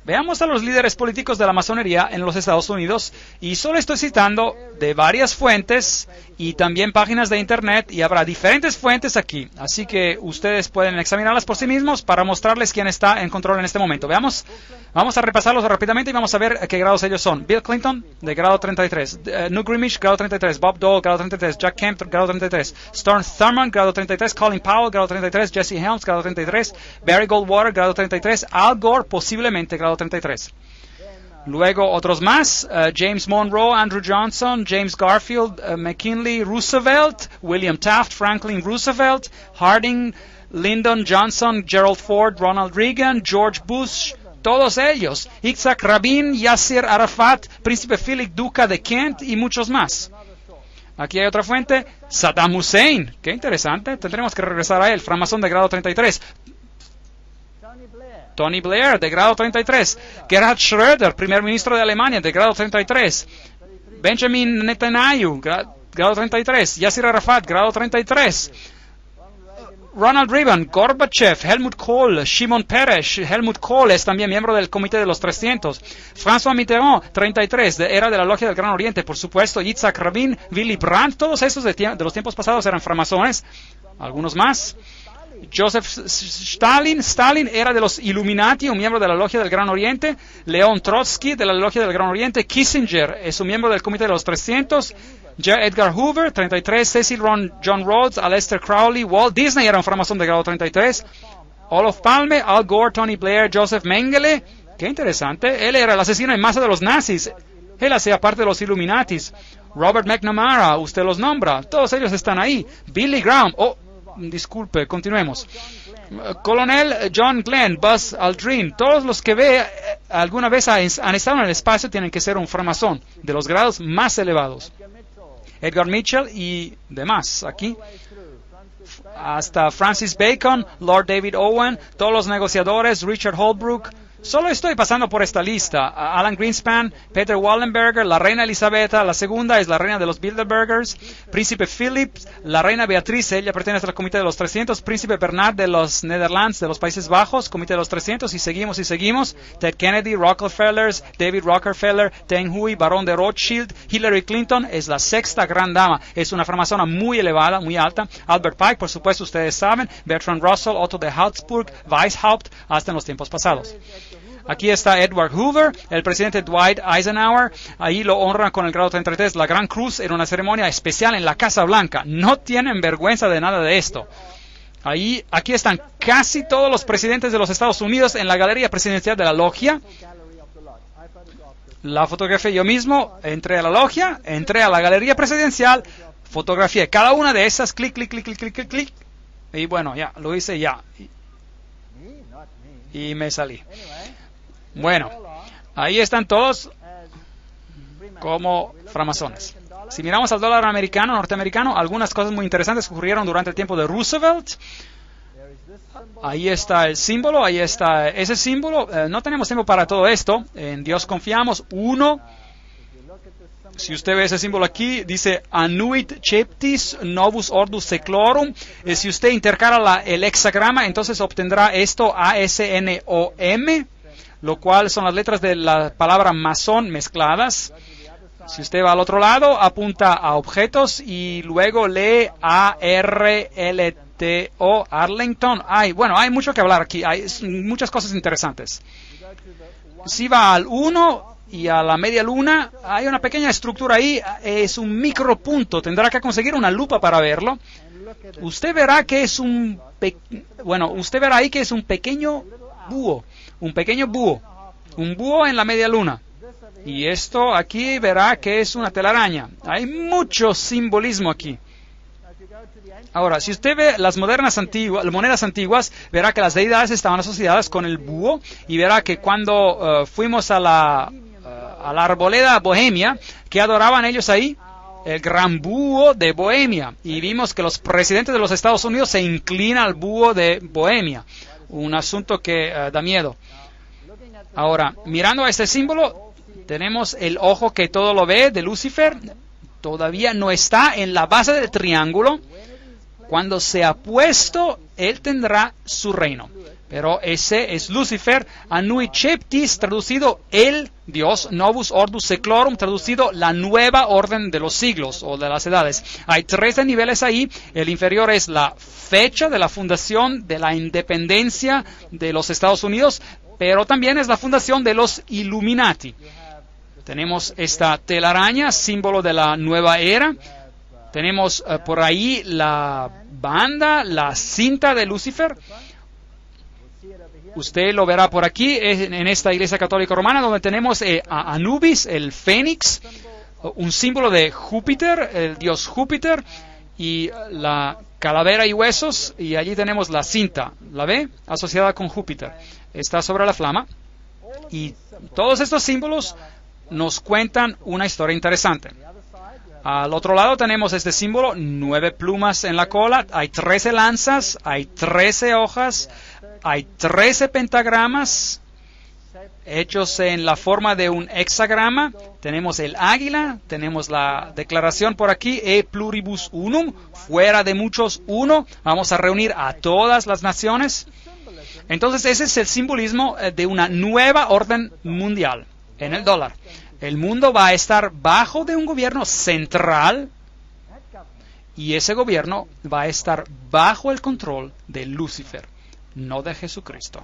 veamos a los líderes políticos de la masonería en los Estados Unidos, y solo estoy citando de varias fuentes y también páginas de internet, y habrá diferentes fuentes aquí, así que ustedes pueden examinarlas por sí mismos para mostrarles quién está en control en este momento. Veamos, vamos a repasarlos rápidamente y vamos a ver qué grados ellos son. Bill Clinton, de grado 33, Newt Gingrich, grado 33, Bob Dole, grado 33, Jack Kemp, grado 33, Storm Thurmond, grado 33, Colin Powell, grado 33, Jesse Helms, grado 33, Barry Goldwater, grado 33, Al Gore, posiblemente grado 33. Luego otros más, James Monroe, Andrew Johnson, James Garfield, McKinley Roosevelt, William Taft, Franklin Roosevelt, Harding, Lyndon Johnson, Gerald Ford, Ronald Reagan, George Bush, todos ellos, Yitzhak Rabin, Yasser Arafat, Príncipe Philip, Duca de Kent y muchos más. Aquí hay otra fuente, Saddam Hussein, qué interesante, tendremos que regresar a él, francmasón de grado 33. Tony Blair, de grado 33. Gerhard Schröder, primer ministro de Alemania, de grado 33. Benjamin Netanyahu, grado 33. Yasser Arafat, grado 33. Ronald Reagan, Gorbachev, Helmut Kohl, Shimon Peres. Helmut Kohl es también miembro del Comité de los 300. François Mitterrand, 33, era de la Logia del Gran Oriente, por supuesto. Yitzhak Rabin, Willy Brandt, todos esos de los tiempos pasados eran francmasones. Algunos más. Joseph Stalin era de los Illuminati, un miembro de la Logia del Gran Oriente. León Trotsky, de la Logia del Gran Oriente. Kissinger es un miembro del Comité de los 300. J. Edgar Hoover, 33. Cecil John Rhodes, Aleister Crowley. Walt Disney era un francmasón de grado 33. Olof Palme, Al Gore, Tony Blair, Joseph Mengele. Qué interesante. Él era el asesino en masa de los nazis. Él hacía parte de los Illuminatis. Robert McNamara, usted los nombra. Todos ellos están ahí. Billy Graham. Disculpe, continuemos. Colonel John Glenn, Buzz Aldrin, todos los que ve alguna vez han estado en el espacio tienen que ser un francmasón de los grados más elevados. Edgar Mitchell y demás aquí. Hasta Francis Bacon, Lord David Owen, todos los negociadores, Richard Holbrooke. Solo estoy pasando por esta lista. Alan Greenspan, Peter Wallenberger, la reina Elisabetta, la segunda es la reina de los Bilderbergers, Príncipe Philip, la reina Beatriz, ella pertenece al Comité de los 300, Príncipe Bernard de los Netherlands, de los Países Bajos, Comité de los 300, y seguimos. Ted Kennedy, Rockefellers, David Rockefeller, Teng Hui, Barón de Rothschild, Hillary Clinton es la sexta gran dama, es una francmasona muy elevada, muy alta. Albert Pike, por supuesto, ustedes saben, Bertrand Russell, Otto de Habsburg, Weishaupt, hasta en los tiempos pasados. Aquí está Edward Hoover, el presidente Dwight Eisenhower. Ahí lo honran con el grado 33, la Gran Cruz, en una ceremonia especial en la Casa Blanca. No tienen vergüenza de nada de esto. Aquí están casi todos los presidentes de los Estados Unidos en la galería presidencial de la logia. La fotografié yo mismo, entré a la logia, entré a la galería presidencial, fotografié cada una de esas, clic. Y bueno, ya, lo hice ya. Y me salí. Bueno, ahí están todos como francmasones. Si miramos al dólar americano, norteamericano, algunas cosas muy interesantes ocurrieron durante el tiempo de Roosevelt. Ahí está el símbolo, ahí está ese símbolo. No tenemos tiempo para todo esto. En Dios confiamos. 1. Si usted ve ese símbolo aquí, dice Annuit Ceptis Novus Ordus Seclorum. Si usted intercala el hexagrama, entonces obtendrá esto ASNOM, lo cual son las letras de la palabra masón mezcladas. Si usted va al otro lado, apunta a objetos y luego lee ARLTO, Arlington. Hay mucho que hablar aquí, hay muchas cosas interesantes. Si va al 1 y a la media luna, hay una pequeña estructura ahí, es un micropunto, tendrá que conseguir una lupa para verlo. Usted verá que es usted verá ahí que es un pequeño búho, un pequeño búho, un búho en la media luna. Y esto aquí verá que es una telaraña. Hay mucho simbolismo aquí. Ahora, si usted ve las monedas antiguas, verá que las deidades estaban asociadas con el búho y verá que cuando fuimos a la arboleda Bohemia, ¿qué adoraban ellos ahí? El gran búho de Bohemia. Y vimos que los presidentes de los Estados Unidos se inclinan al búho de Bohemia. Un asunto que da miedo. Ahora, mirando a este símbolo, tenemos el ojo que todo lo ve de Lucifer. Todavía no está en la base del triángulo. Cuando sea puesto, él tendrá su reino. Pero ese es Lucifer, Anui Cheptis, traducido el Dios, Novus Ordus Seclorum, traducido la nueva orden de los siglos o de las edades. Hay 13 niveles ahí. El inferior es la fecha de la fundación de la independencia de los Estados Unidos, pero también es la fundación de los Illuminati. Tenemos esta telaraña, símbolo de la nueva era. Tenemos por ahí la banda, la cinta de Lucifer. Usted lo verá por aquí, en esta iglesia católica romana, donde tenemos a Anubis, el fénix, un símbolo de Júpiter, el dios Júpiter, y la calavera y huesos, y allí tenemos la cinta, ¿la ve? Asociada con Júpiter. Está sobre la flama. Y todos estos símbolos nos cuentan una historia interesante. Al otro lado tenemos este símbolo, 9 plumas en la cola, hay 13 lanzas, hay 13 hojas, hay 13 pentagramas hechos en la forma de un hexagrama. Tenemos el águila, tenemos la declaración por aquí, e pluribus unum, fuera de muchos uno. Vamos a reunir a todas las naciones. Entonces ese es el simbolismo de una nueva orden mundial en el dólar. El mundo va a estar bajo de un gobierno central y ese gobierno va a estar bajo el control de Lucifer, no de Jesucristo.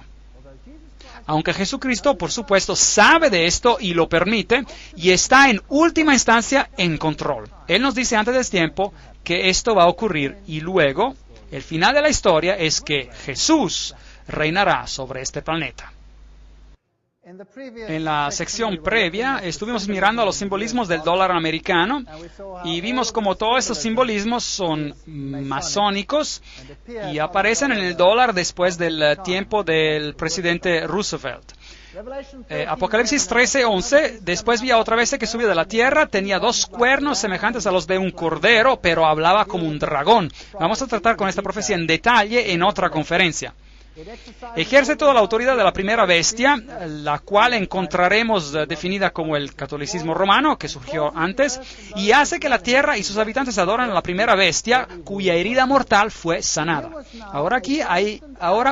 Aunque Jesucristo, por supuesto, sabe de esto y lo permite y está en última instancia en control. Él nos dice antes del tiempo que esto va a ocurrir y luego el final de la historia es que Jesús reinará sobre este planeta. En la sección previa estuvimos mirando los simbolismos del dólar americano y vimos como todos estos simbolismos son masónicos y aparecen en el dólar después del tiempo del presidente Roosevelt. Apocalipsis 13:11, después vi a otra bestia que subió de la tierra, tenía 2 cuernos semejantes a los de un cordero, pero hablaba como un dragón. Vamos a tratar con esta profecía en detalle en otra conferencia. Ejerce toda la autoridad de la primera bestia, la cual encontraremos definida como el catolicismo romano, que surgió antes, y hace que la tierra y sus habitantes adoren a la primera bestia, cuya herida mortal fue sanada. Ahora aquí hay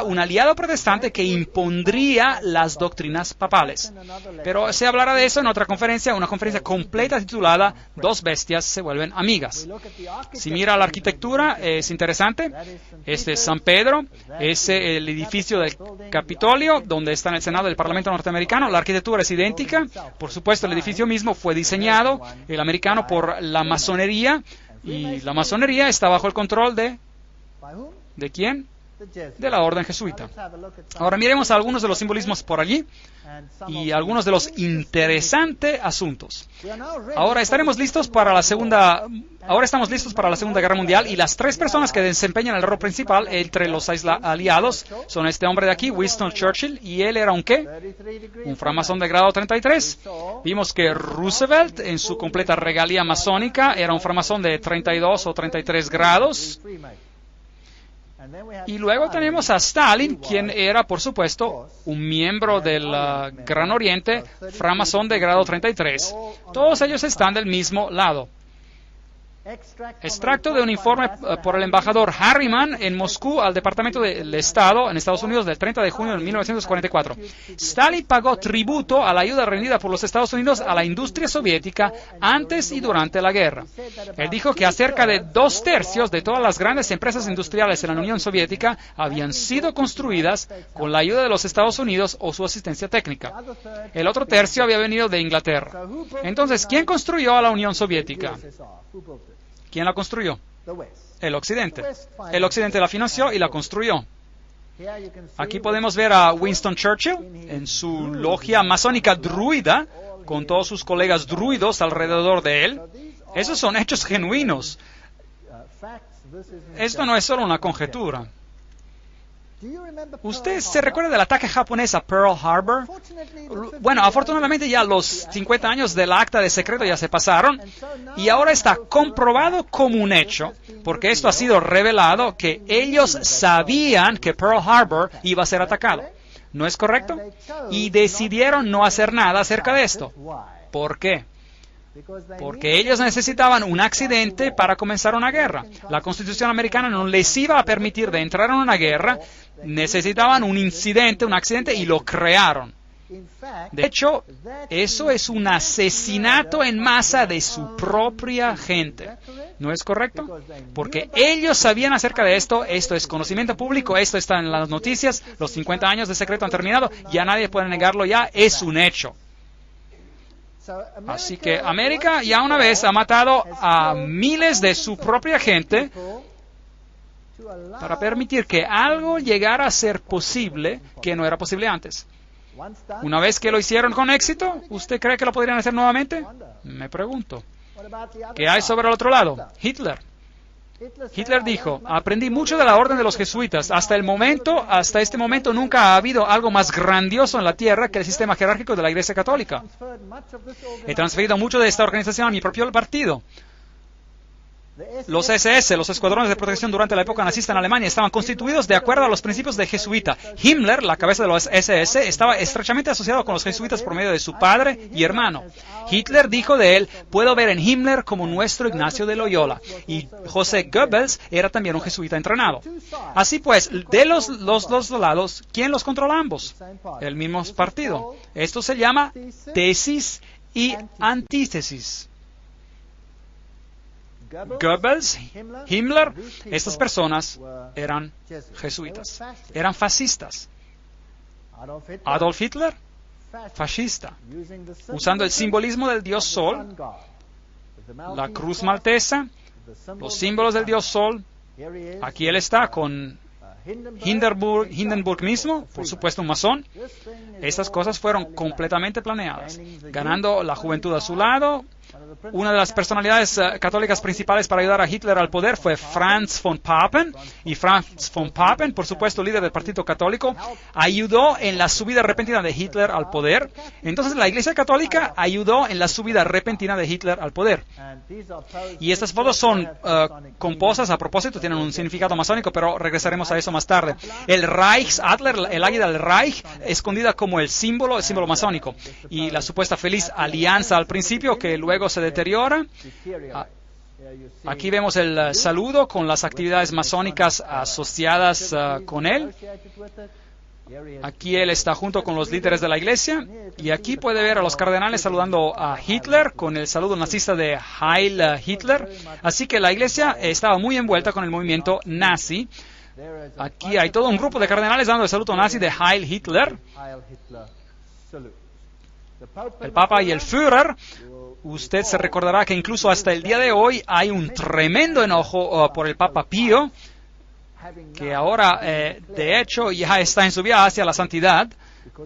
un aliado protestante que impondría las doctrinas papales. Pero se hablará de eso en otra conferencia, una conferencia completa titulada Dos bestias se vuelven amigas. Si mira la arquitectura, es interesante. Este es San Pedro, es el edificio del Capitolio, donde está en el Senado del Parlamento norteamericano. La arquitectura es idéntica. Por supuesto, el edificio mismo fue diseñado, el americano, por la masonería, y la masonería está bajo el control ¿de quién? De la orden jesuita. Ahora miremos algunos de los simbolismos por allí y algunos de los interesantes asuntos. Ahora estamos listos para la Segunda Guerra Mundial y las 3 personas que desempeñan el rol principal entre los 6 aliados son este hombre de aquí, Winston Churchill, y él era un ¿qué? Un framasón de grado 33. Vimos que Roosevelt, en su completa regalía masónica, era un framasón de 32 o 33 grados. Y luego tenemos a Stalin, quien era, por supuesto, un miembro del Gran Oriente, framasón de grado 33. Todos ellos están del mismo lado. Extracto de un informe por el embajador Harriman en Moscú al Departamento del Estado en Estados Unidos del 30 de junio de 1944. Stalin pagó tributo a la ayuda rendida por los Estados Unidos a la industria soviética antes y durante la guerra. Él dijo que cerca de 2/3 de todas las grandes empresas industriales en la Unión Soviética habían sido construidas con la ayuda de los Estados Unidos o su asistencia técnica. El otro tercio había venido de Inglaterra. Entonces, ¿quién construyó a la Unión Soviética? ¿Quién la construyó? El Occidente. El Occidente la financió y la construyó. Aquí podemos ver a Winston Churchill en su logia masónica druida, con todos sus colegas druidos alrededor de él. Esos son hechos genuinos. Esto no es solo una conjetura. ¿Usted se recuerda del ataque japonés a Pearl Harbor? Bueno, afortunadamente ya los 50 años del acta de secreto ya se pasaron y ahora está comprobado como un hecho, porque esto ha sido revelado, que ellos sabían que Pearl Harbor iba a ser atacado. ¿No es correcto? Y decidieron no hacer nada acerca de esto. ¿Por qué? Porque ellos necesitaban un accidente para comenzar una guerra. La Constitución americana no les iba a permitir de entrar en una guerra. Necesitaban un incidente, un accidente, y lo crearon. De hecho, eso es un asesinato en masa de su propia gente. ¿No es correcto? Porque ellos sabían acerca de esto. Esto es conocimiento público, esto está en las noticias. Los 50 años de secreto han terminado. Ya nadie puede negarlo, ya es un hecho. Así que América ya una vez ha matado a miles de su propia gente para permitir que algo llegara a ser posible que no era posible antes. Una vez que lo hicieron con éxito, ¿usted cree que lo podrían hacer nuevamente? Me pregunto. ¿Qué hay sobre el otro lado? Hitler. Hitler dijo: aprendí mucho de la orden de los jesuitas. Hasta este momento nunca ha habido algo más grandioso en la tierra que el sistema jerárquico de la Iglesia Católica. He transferido mucho de esta organización a mi propio partido. Los SS, los escuadrones de protección durante la época nazista en Alemania, estaban constituidos de acuerdo a los principios de jesuita. Himmler, la cabeza de los SS, estaba estrechamente asociado con los jesuitas por medio de su padre y hermano. Hitler dijo de él: puedo ver en Himmler como nuestro Ignacio de Loyola. Y José Goebbels era también un jesuita entrenado. Así pues, de los dos lados, ¿quién los controla ambos? El mismo partido. Esto se llama tesis y antítesis. Goebbels, Himmler, estas personas eran jesuitas, eran fascistas. Adolf Hitler, fascista, usando el simbolismo del dios Sol, la cruz maltesa, los símbolos del dios Sol. Aquí él está con Hindenburg mismo, por supuesto un masón. Estas cosas fueron completamente planeadas, ganando la juventud a su lado. Una de las personalidades católicas principales para ayudar a Hitler al poder fue Franz von Papen. Y Franz von Papen, por supuesto líder del Partido Católico, ayudó en la subida repentina de Hitler al poder. Entonces la Iglesia Católica ayudó en la subida repentina de Hitler al poder. Y estas fotos son compuestas a propósito, tienen un significado masónico, pero regresaremos a eso más tarde. El Reichsadler, el águila del Reich, escondida como el símbolo masónico. Y la supuesta feliz alianza al principio, que luego se deteriora. Aquí vemos el saludo con las actividades masónicas asociadas con él. Aquí él está junto con los líderes de la iglesia. Y aquí puede ver a los cardenales saludando a Hitler con el saludo nazista de Heil Hitler. Así que la iglesia estaba muy envuelta con el movimiento nazi. Aquí hay todo un grupo de cardenales dando el saludo nazi de Heil Hitler. El Papa y el Führer. Usted se recordará que incluso hasta el día de hoy hay un tremendo enojo por el Papa Pío, que ahora, de hecho, ya está en su vía hacia la santidad,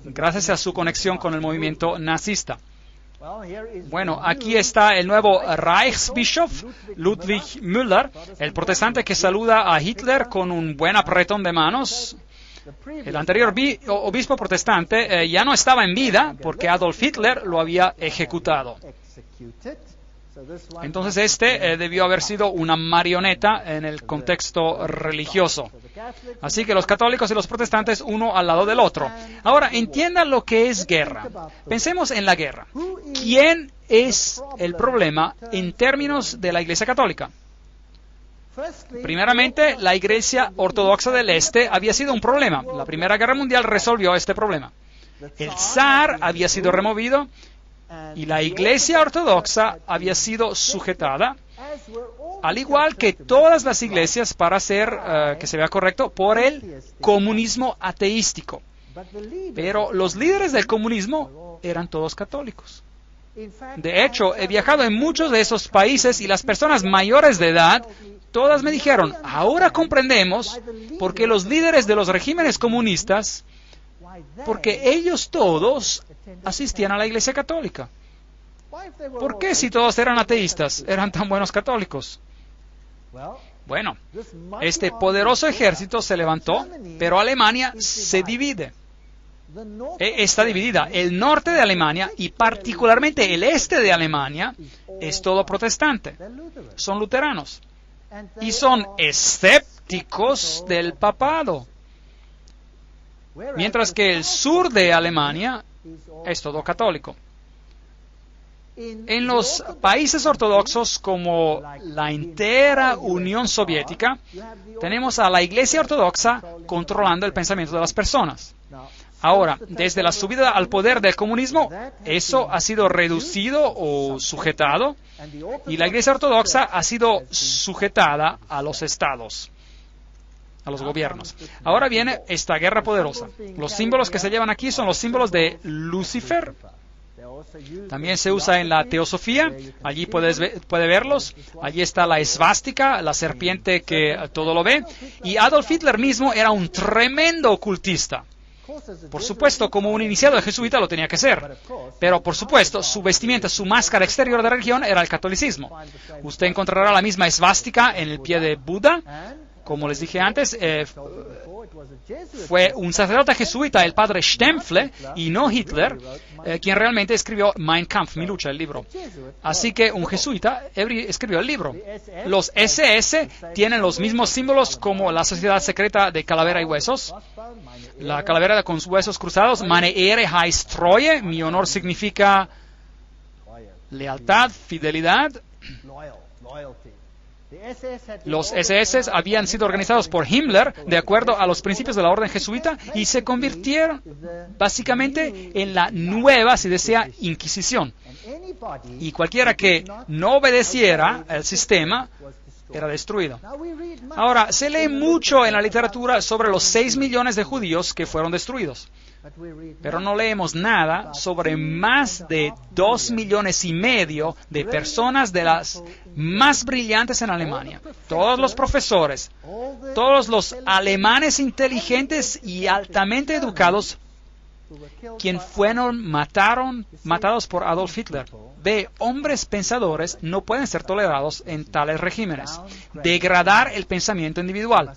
gracias a su conexión con el movimiento nazista. Bueno, aquí está el nuevo Reichsbischof, Ludwig Müller, el protestante que saluda a Hitler con un buen apretón de manos. El anterior obispo protestante ya no estaba en vida porque Adolf Hitler lo había ejecutado. Entonces este debió haber sido una marioneta en el contexto religioso. Así que los católicos y los protestantes uno al lado del otro. Ahora, entienda lo que es guerra. Pensemos en la guerra. ¿Quién es el problema en términos de la Iglesia Católica? Primeramente, la Iglesia Ortodoxa del Este había sido un problema. La Primera Guerra Mundial resolvió este problema. El zar había sido removido y la Iglesia Ortodoxa había sido sujetada, al igual que todas las iglesias, para hacer que se vea correcto, por el comunismo ateístico. Pero los líderes del comunismo eran todos católicos. De hecho, he viajado en muchos de esos países y las personas mayores de edad, todas me dijeron: ahora comprendemos Porque los líderes de los regímenes comunistas, porque ellos todos asistían a la Iglesia Católica. ¿Por qué si todos eran ateístas, eran tan buenos católicos? Bueno, este poderoso ejército se levantó, pero Alemania se divide. Está dividida. El norte de Alemania y particularmente el este de Alemania es todo protestante. Son luteranos. Y son escépticos del papado. Mientras que el sur de Alemania es todo católico. En los países ortodoxos como la entera Unión Soviética, tenemos a la Iglesia Ortodoxa controlando el pensamiento de las personas. Ahora, desde la subida al poder del comunismo, eso ha sido reducido o sujetado, y la Iglesia Ortodoxa ha sido sujetada a los estados, a los gobiernos. Ahora viene esta guerra poderosa. Los símbolos que se llevan aquí son los símbolos de Lucifer. También se usa en la teosofía, allí puede verlos. Allí está la esvástica, la serpiente que todo lo ve. Y Adolf Hitler mismo era un tremendo ocultista. Por supuesto, como un iniciado jesuita lo tenía que ser. Pero, por supuesto, su vestimenta, su máscara exterior de religión era el catolicismo. Usted encontrará la misma esvástica en el pie de Buda. Como les dije antes, fue un sacerdote jesuita, el padre Stempfle, y no Hitler, quien realmente escribió Mein Kampf, Mi lucha, el libro. Así que un jesuita escribió el libro. Los SS tienen los mismos símbolos como la sociedad secreta de calavera y huesos. La calavera con sus huesos cruzados, Meine Ehre heißt Treue, mi honor significa lealtad, fidelidad. Los SS habían sido organizados por Himmler de acuerdo a los principios de la orden jesuita y se convirtieron básicamente en la nueva, si desea, Inquisición. Y cualquiera que no obedeciera al sistema era destruido. Ahora, se lee mucho en la literatura sobre los 6 millones de judíos que fueron destruidos. Pero no leemos nada sobre más de 2,5 millones de personas de las más brillantes en Alemania. Todos los profesores, todos los alemanes inteligentes y altamente educados, quien fueron matados por Adolf Hitler. Hombres pensadores no pueden ser tolerados en tales regímenes. Degradar el pensamiento individual.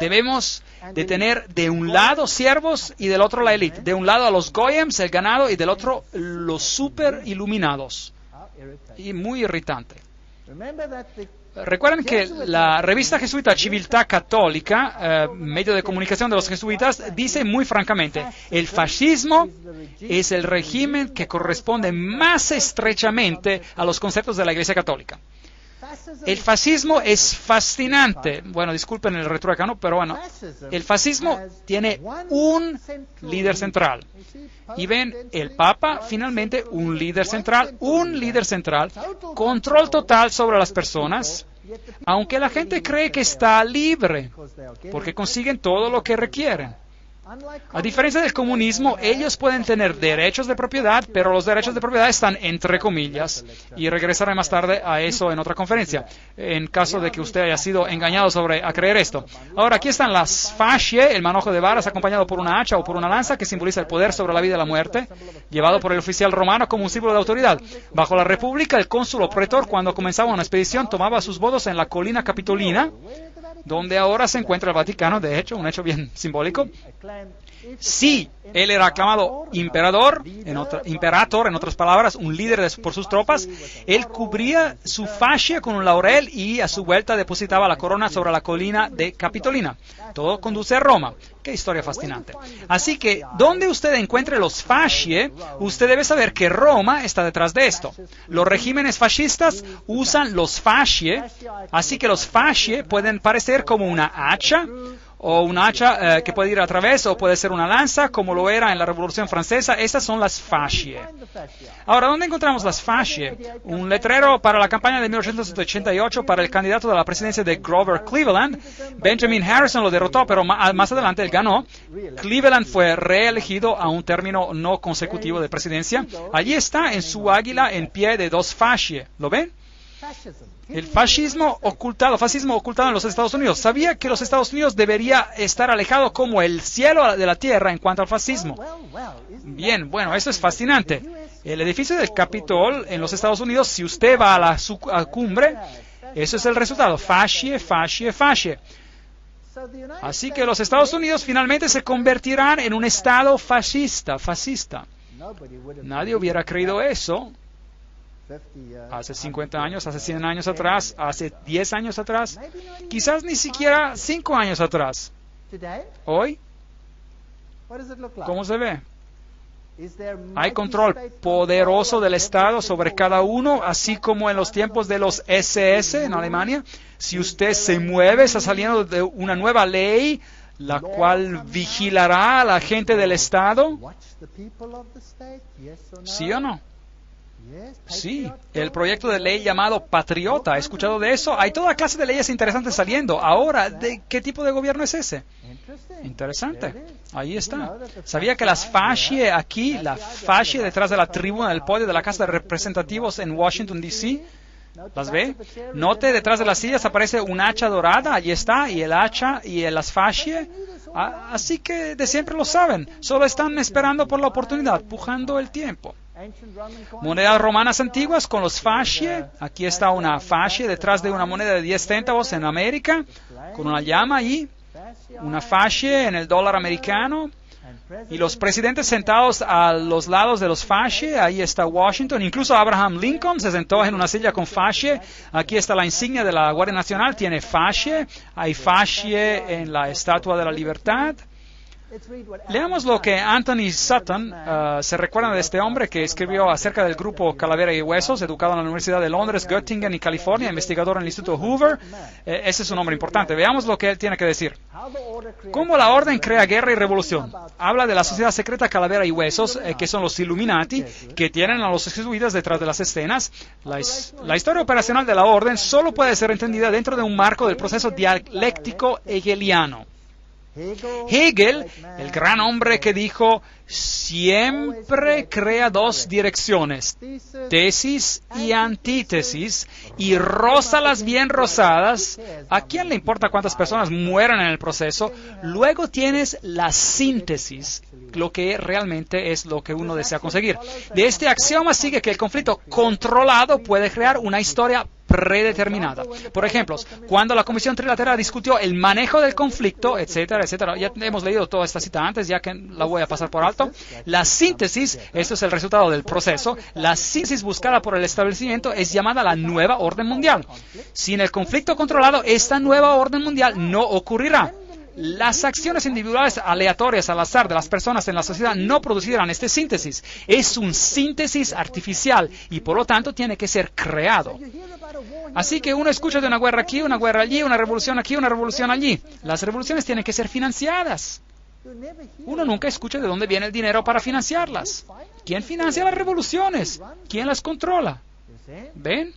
Debemos de tener de un lado siervos y del otro la élite. De un lado a los goyems, el ganado, y del otro los super iluminados. Y muy irritante. Recuerden que la revista jesuita Civiltà Católica, medio de comunicación de los jesuitas, dice muy francamente, el fascismo es el régimen que corresponde más estrechamente a los conceptos de la Iglesia Católica. El fascismo es fascinante. Bueno, disculpen el retruécano, pero bueno, el fascismo tiene un líder central. Y ven, el Papa, finalmente, un líder central, control total sobre las personas, aunque la gente cree que está libre, porque consiguen todo lo que requieren. A diferencia del comunismo, ellos pueden tener derechos de propiedad, pero los derechos de propiedad están entre comillas, y regresaré más tarde a eso en otra conferencia, en caso de que usted haya sido engañado a creer esto. Ahora, aquí están las fascie, el manojo de varas acompañado por una hacha o por una lanza que simboliza el poder sobre la vida y la muerte, llevado por el oficial romano como un símbolo de autoridad. Bajo la República, el cónsul o pretor, cuando comenzaba una expedición, tomaba sus votos en la colina Capitolina, donde ahora se encuentra el Vaticano, de hecho, un hecho bien simbólico. Si él era aclamado imperator, en otras palabras, un líder por sus tropas, él cubría su fascia con un laurel y a su vuelta depositaba la corona sobre la colina de Capitolina. Todo conduce a Roma. Qué historia fascinante. Así que, donde usted encuentre los fascie, usted debe saber que Roma está detrás de esto. Los regímenes fascistas usan los fascie, así que los fascie pueden parecer como una hacha, o un hacha que puede ir a través, o puede ser una lanza, como lo era en la Revolución Francesa. Estas son las fascie. Ahora, ¿dónde encontramos las fascie? Un letrero para la campaña de 1888 para el candidato de la presidencia de Grover Cleveland. Benjamin Harrison lo derrotó, pero más adelante él ganó. Cleveland fue reelegido a un término no consecutivo de presidencia. Allí está en su águila en pie de 2 fascie. ¿Lo ven? El fascismo ocultado en los Estados Unidos. ¿Sabía que los Estados Unidos debería estar alejado como el cielo de la tierra en cuanto al fascismo? Bien, bueno, eso es fascinante. El edificio del Capitol en los Estados Unidos, si usted va a la cumbre, eso es el resultado. Fascie, fascie, fascie. Así que los Estados Unidos finalmente se convertirán en un estado fascista. Nadie hubiera creído eso hace 50 años, hace 100 años atrás, hace 10 años atrás, quizás ni siquiera 5 años atrás. Hoy, ¿cómo se ve? Hay control poderoso del Estado sobre cada uno, así como en los tiempos de los SS en Alemania. Si usted se mueve, está saliendo de una nueva ley, la cual vigilará a la gente del Estado. ¿Sí o no? Sí, el proyecto de ley llamado Patriota. ¿Ha escuchado de eso? Hay toda clase de leyes interesantes saliendo. Ahora, ¿de qué tipo de gobierno es ese? Interesante. Ahí está. ¿Sabía que las fascie aquí, la fascie detrás de la tribuna del podio de la Casa de Representativos en Washington, D.C., ¿las ve? Note, detrás de las sillas aparece un hacha dorada. Allí está. Y el hacha y las fascie. Así que de siempre lo saben. Solo están esperando por la oportunidad, pujando el tiempo. Monedas romanas antiguas con los fascie. Aquí está una fascie detrás de una moneda de 10 centavos en América, con una llama allí. Una fascie en el dólar americano. Y los presidentes sentados a los lados de los fascie. Ahí está Washington. Incluso Abraham Lincoln se sentó en una silla con fascie. Aquí está la insignia de la Guardia Nacional. Tiene fascie. Hay fascie en la Estatua de la Libertad. Leamos lo que Anthony Sutton, se recuerda de este hombre que escribió acerca del grupo Calavera y Huesos, educado en la Universidad de Londres, Göttingen y California, investigador en el Instituto Hoover. Ese es un hombre importante. Veamos lo que él tiene que decir. ¿Cómo la orden crea guerra y revolución? Habla de la sociedad secreta Calavera y Huesos, que son los Illuminati, que tienen a los jesuitas detrás de las escenas. La historia operacional de la orden solo puede ser entendida dentro de un marco del proceso dialéctico hegeliano. Hegel, el gran hombre que dijo, siempre crea dos direcciones, tesis y antítesis, y rózalas bien rosadas. ¿A quién le importa cuántas personas mueran en el proceso? Luego tienes la síntesis, lo que realmente es lo que uno desea conseguir. De este axioma sigue que el conflicto controlado puede crear una historia predeterminada. Por ejemplo, cuando la Comisión Trilateral discutió el manejo del conflicto, etcétera, etcétera, ya hemos leído toda esta cita antes, ya que la voy a pasar por alto. La síntesis, esto es el resultado del proceso, la síntesis buscada por el establecimiento es llamada la nueva orden mundial. Sin el conflicto controlado, esta nueva orden mundial no ocurrirá. Las acciones individuales aleatorias al azar de las personas en la sociedad no producirán esta síntesis. Es un síntesis artificial y por lo tanto tiene que ser creado. Así que uno escucha de una guerra aquí, una guerra allí, una revolución aquí, una revolución allí. Las revoluciones tienen que ser financiadas. Uno nunca escucha de dónde viene el dinero para financiarlas. ¿Quién financia las revoluciones? ¿Quién las controla? ¿Ven?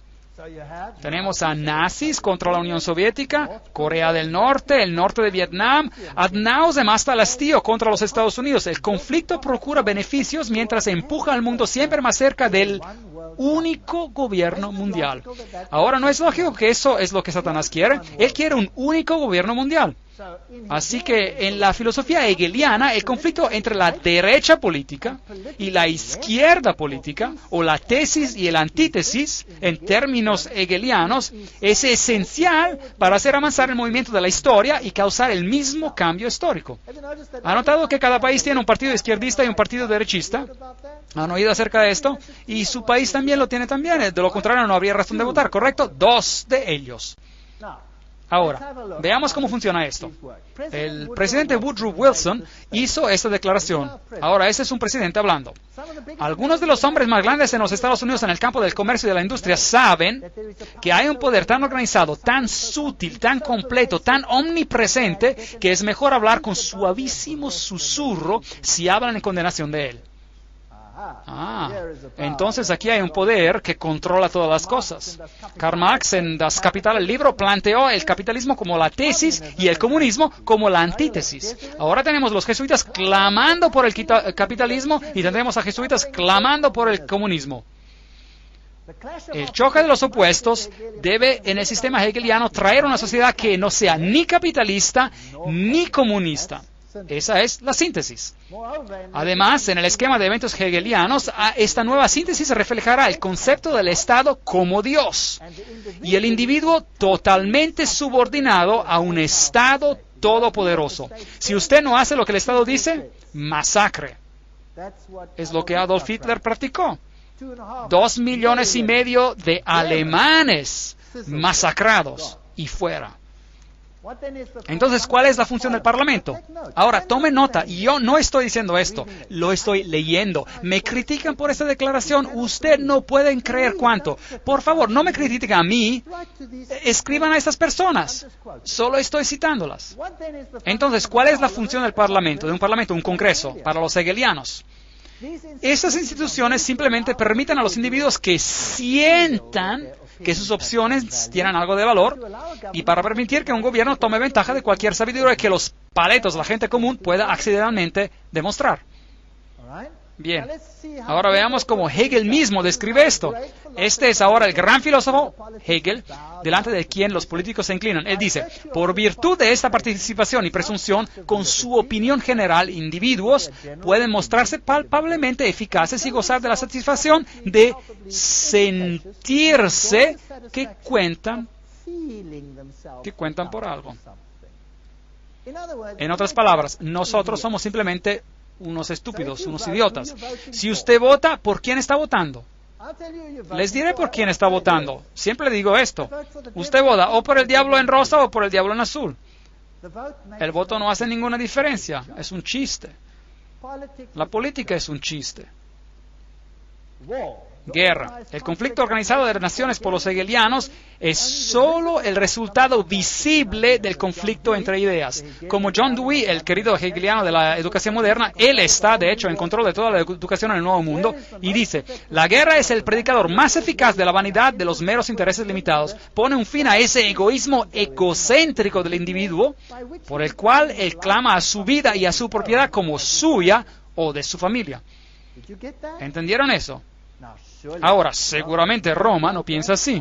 Tenemos a nazis contra la Unión Soviética, Corea del Norte, el norte de Vietnam, ad nauseam hasta el hastío contra los Estados Unidos. El conflicto procura beneficios mientras empuja al mundo siempre más cerca del único gobierno mundial. Ahora, ¿no es lógico que eso es lo que Satanás quiere? Él quiere un único gobierno mundial. Así que en la filosofía hegeliana, el conflicto entre la derecha política y la izquierda política, o la tesis y el antítesis, en términos hegelianos, es esencial para hacer avanzar el movimiento de la historia y causar el mismo cambio histórico. ¿Han notado que cada país tiene un partido izquierdista y un partido derechista? ¿Han oído acerca de esto? Y su país también lo tiene también. De lo contrario, no habría razón de votar, ¿correcto? 2 de ellos. Ahora, veamos cómo funciona esto. El presidente Woodrow Wilson hizo esta declaración. Ahora, ese es un presidente hablando. Algunos de los hombres más grandes en los Estados Unidos en el campo del comercio y de la industria saben que hay un poder tan organizado, tan sutil, tan completo, tan omnipresente, que es mejor hablar con suavísimo susurro si hablan en condenación de él. Entonces aquí hay un poder que controla todas las cosas. Karl Marx en Das Kapital, el libro, planteó el capitalismo como la tesis y el comunismo como la antítesis. Ahora tenemos los jesuitas clamando por el capitalismo y tendremos a jesuitas clamando por el comunismo. El choque de los opuestos debe, en el sistema hegeliano, traer una sociedad que no sea ni capitalista ni comunista. Esa es la síntesis. Además, en el esquema de eventos hegelianos, esta nueva síntesis reflejará el concepto del Estado como Dios y el individuo totalmente subordinado a un Estado todopoderoso. Si usted no hace lo que el Estado dice, masacre. Es lo que Adolf Hitler practicó. 2,5 millones de alemanes masacrados y fuera. Entonces, ¿cuál es la función del Parlamento? Ahora, tome nota, yo no estoy diciendo esto, lo estoy leyendo. Me critican por esta declaración, usted no pueden creer cuánto. Por favor, no me critiquen a mí, escriban a estas personas. Solo estoy citándolas. Entonces, ¿cuál es la función del Parlamento? De un Parlamento, un Congreso, para los hegelianos. Estas instituciones simplemente permiten a los individuos que sientan que sus opciones tienen algo de valor y para permitir que un gobierno tome ventaja de cualquier sabiduría que los paletos, la gente común, pueda accidentalmente demostrar. Bien, ahora veamos cómo Hegel mismo describe esto. Este es ahora el gran filósofo Hegel, delante de quien los políticos se inclinan. Él dice, por virtud de esta participación y presunción, con su opinión general, individuos pueden mostrarse palpablemente eficaces y gozar de la satisfacción de sentirse que cuentan por algo. En otras palabras, nosotros somos simplemente unos estúpidos, unos idiotas. Si usted vota, ¿por quién está votando? Les diré por quién está votando. Siempre le digo esto. Usted vota o por el diablo en rosa o por el diablo en azul. El voto no hace ninguna diferencia. Es un chiste. La política es un chiste. Guerra. El conflicto organizado de las naciones por los hegelianos es solo el resultado visible del conflicto entre ideas. Como John Dewey, el querido hegeliano de la educación moderna, él está, de hecho, en control de toda la educación en el Nuevo Mundo, y dice, la guerra es el predicador más eficaz de la vanidad de los meros intereses limitados. Pone un fin a ese egoísmo egocéntrico del individuo, por el cual él clama a su vida y a su propiedad como suya o de su familia. ¿Entendieron eso? Ahora, seguramente Roma no piensa así.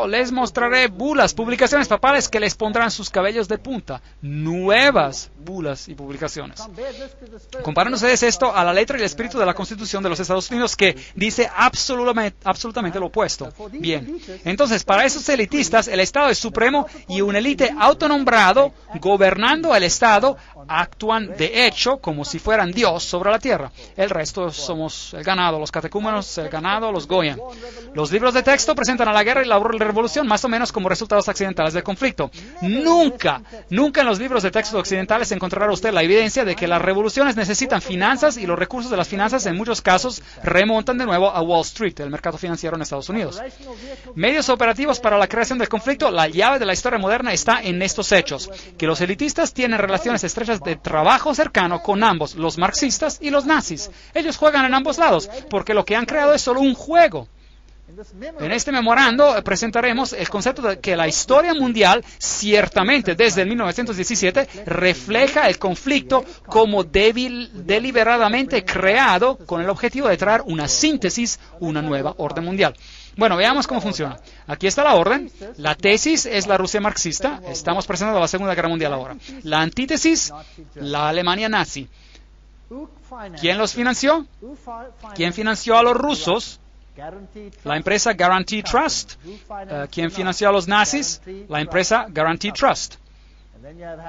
Les mostraré bulas, publicaciones papales que les pondrán sus cabellos de punta. Nuevas bulas y publicaciones. Comparen ustedes esto a la letra y el espíritu de la Constitución de los Estados Unidos que dice absolutamente lo opuesto. Bien, entonces para esos elitistas el Estado es supremo y un élite autonombrado gobernando el Estado actúan de hecho como si fueran Dios sobre la tierra. El resto somos el ganado, los catecúmenos, el ganado, los Goya. Los libros de texto presentan a la guerra y la revolución más o menos como resultados accidentales del conflicto. Nunca en los libros de texto occidentales encontrará usted la evidencia de que las revoluciones necesitan finanzas y los recursos de las finanzas en muchos casos remontan de nuevo a Wall Street, el mercado financiero en Estados Unidos. Medios operativos para la creación del conflicto, la llave de la historia moderna está en estos hechos, que los elitistas tienen relaciones estrechas de trabajo cercano con ambos, los marxistas y los nazis. Ellos juegan en ambos lados, porque lo que han creado es solo un juego. En este memorando presentaremos el concepto de que la historia mundial, ciertamente desde el 1917, refleja el conflicto como deliberadamente creado con el objetivo de traer una síntesis, una nueva orden mundial. Bueno, veamos cómo funciona. Aquí está la orden. La tesis es la Rusia marxista. Estamos presentando la Segunda Guerra Mundial ahora. La antítesis, la Alemania nazi. ¿Quién los financió? ¿Quién financió a los rusos? La empresa Guarantee Trust. ¿Quién financió a los nazis? La empresa Guarantee Trust.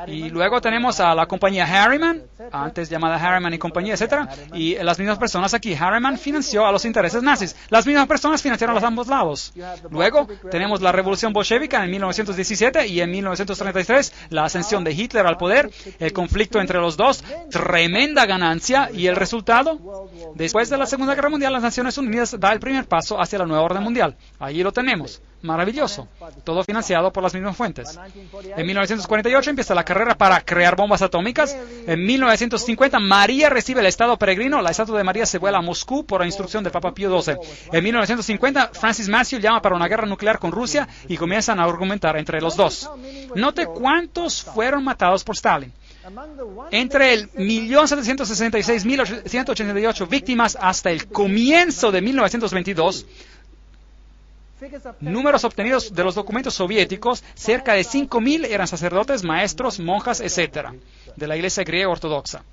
Y luego tenemos a la compañía Harriman, antes llamada Harriman y compañía, etc. Y las mismas personas aquí. Harriman financió a los intereses nazis. Las mismas personas financiaron a los ambos lados. Luego tenemos la revolución bolchevica en 1917 y en 1933 la ascensión de Hitler al poder, el conflicto entre los dos, tremenda ganancia y el resultado. Después de la Segunda Guerra Mundial, las Naciones Unidas da el primer paso hacia la nueva orden mundial. Allí lo tenemos. Maravilloso. Todo financiado por las mismas fuentes. En 1948 empieza la carrera para crear bombas atómicas. En 1950 María recibe el estado peregrino. La estatua de María se vuela a Moscú por la instrucción del Papa Pío XII. En 1950 Francis Matthew llama para una guerra nuclear con Rusia y comienzan a argumentar entre los dos. Note cuántos fueron matados por Stalin. Entre el 1.766.188 víctimas hasta el comienzo de 1922, números obtenidos de los documentos soviéticos, cerca de 5.000 eran sacerdotes, maestros, monjas, etc., de la Iglesia griega ortodoxa.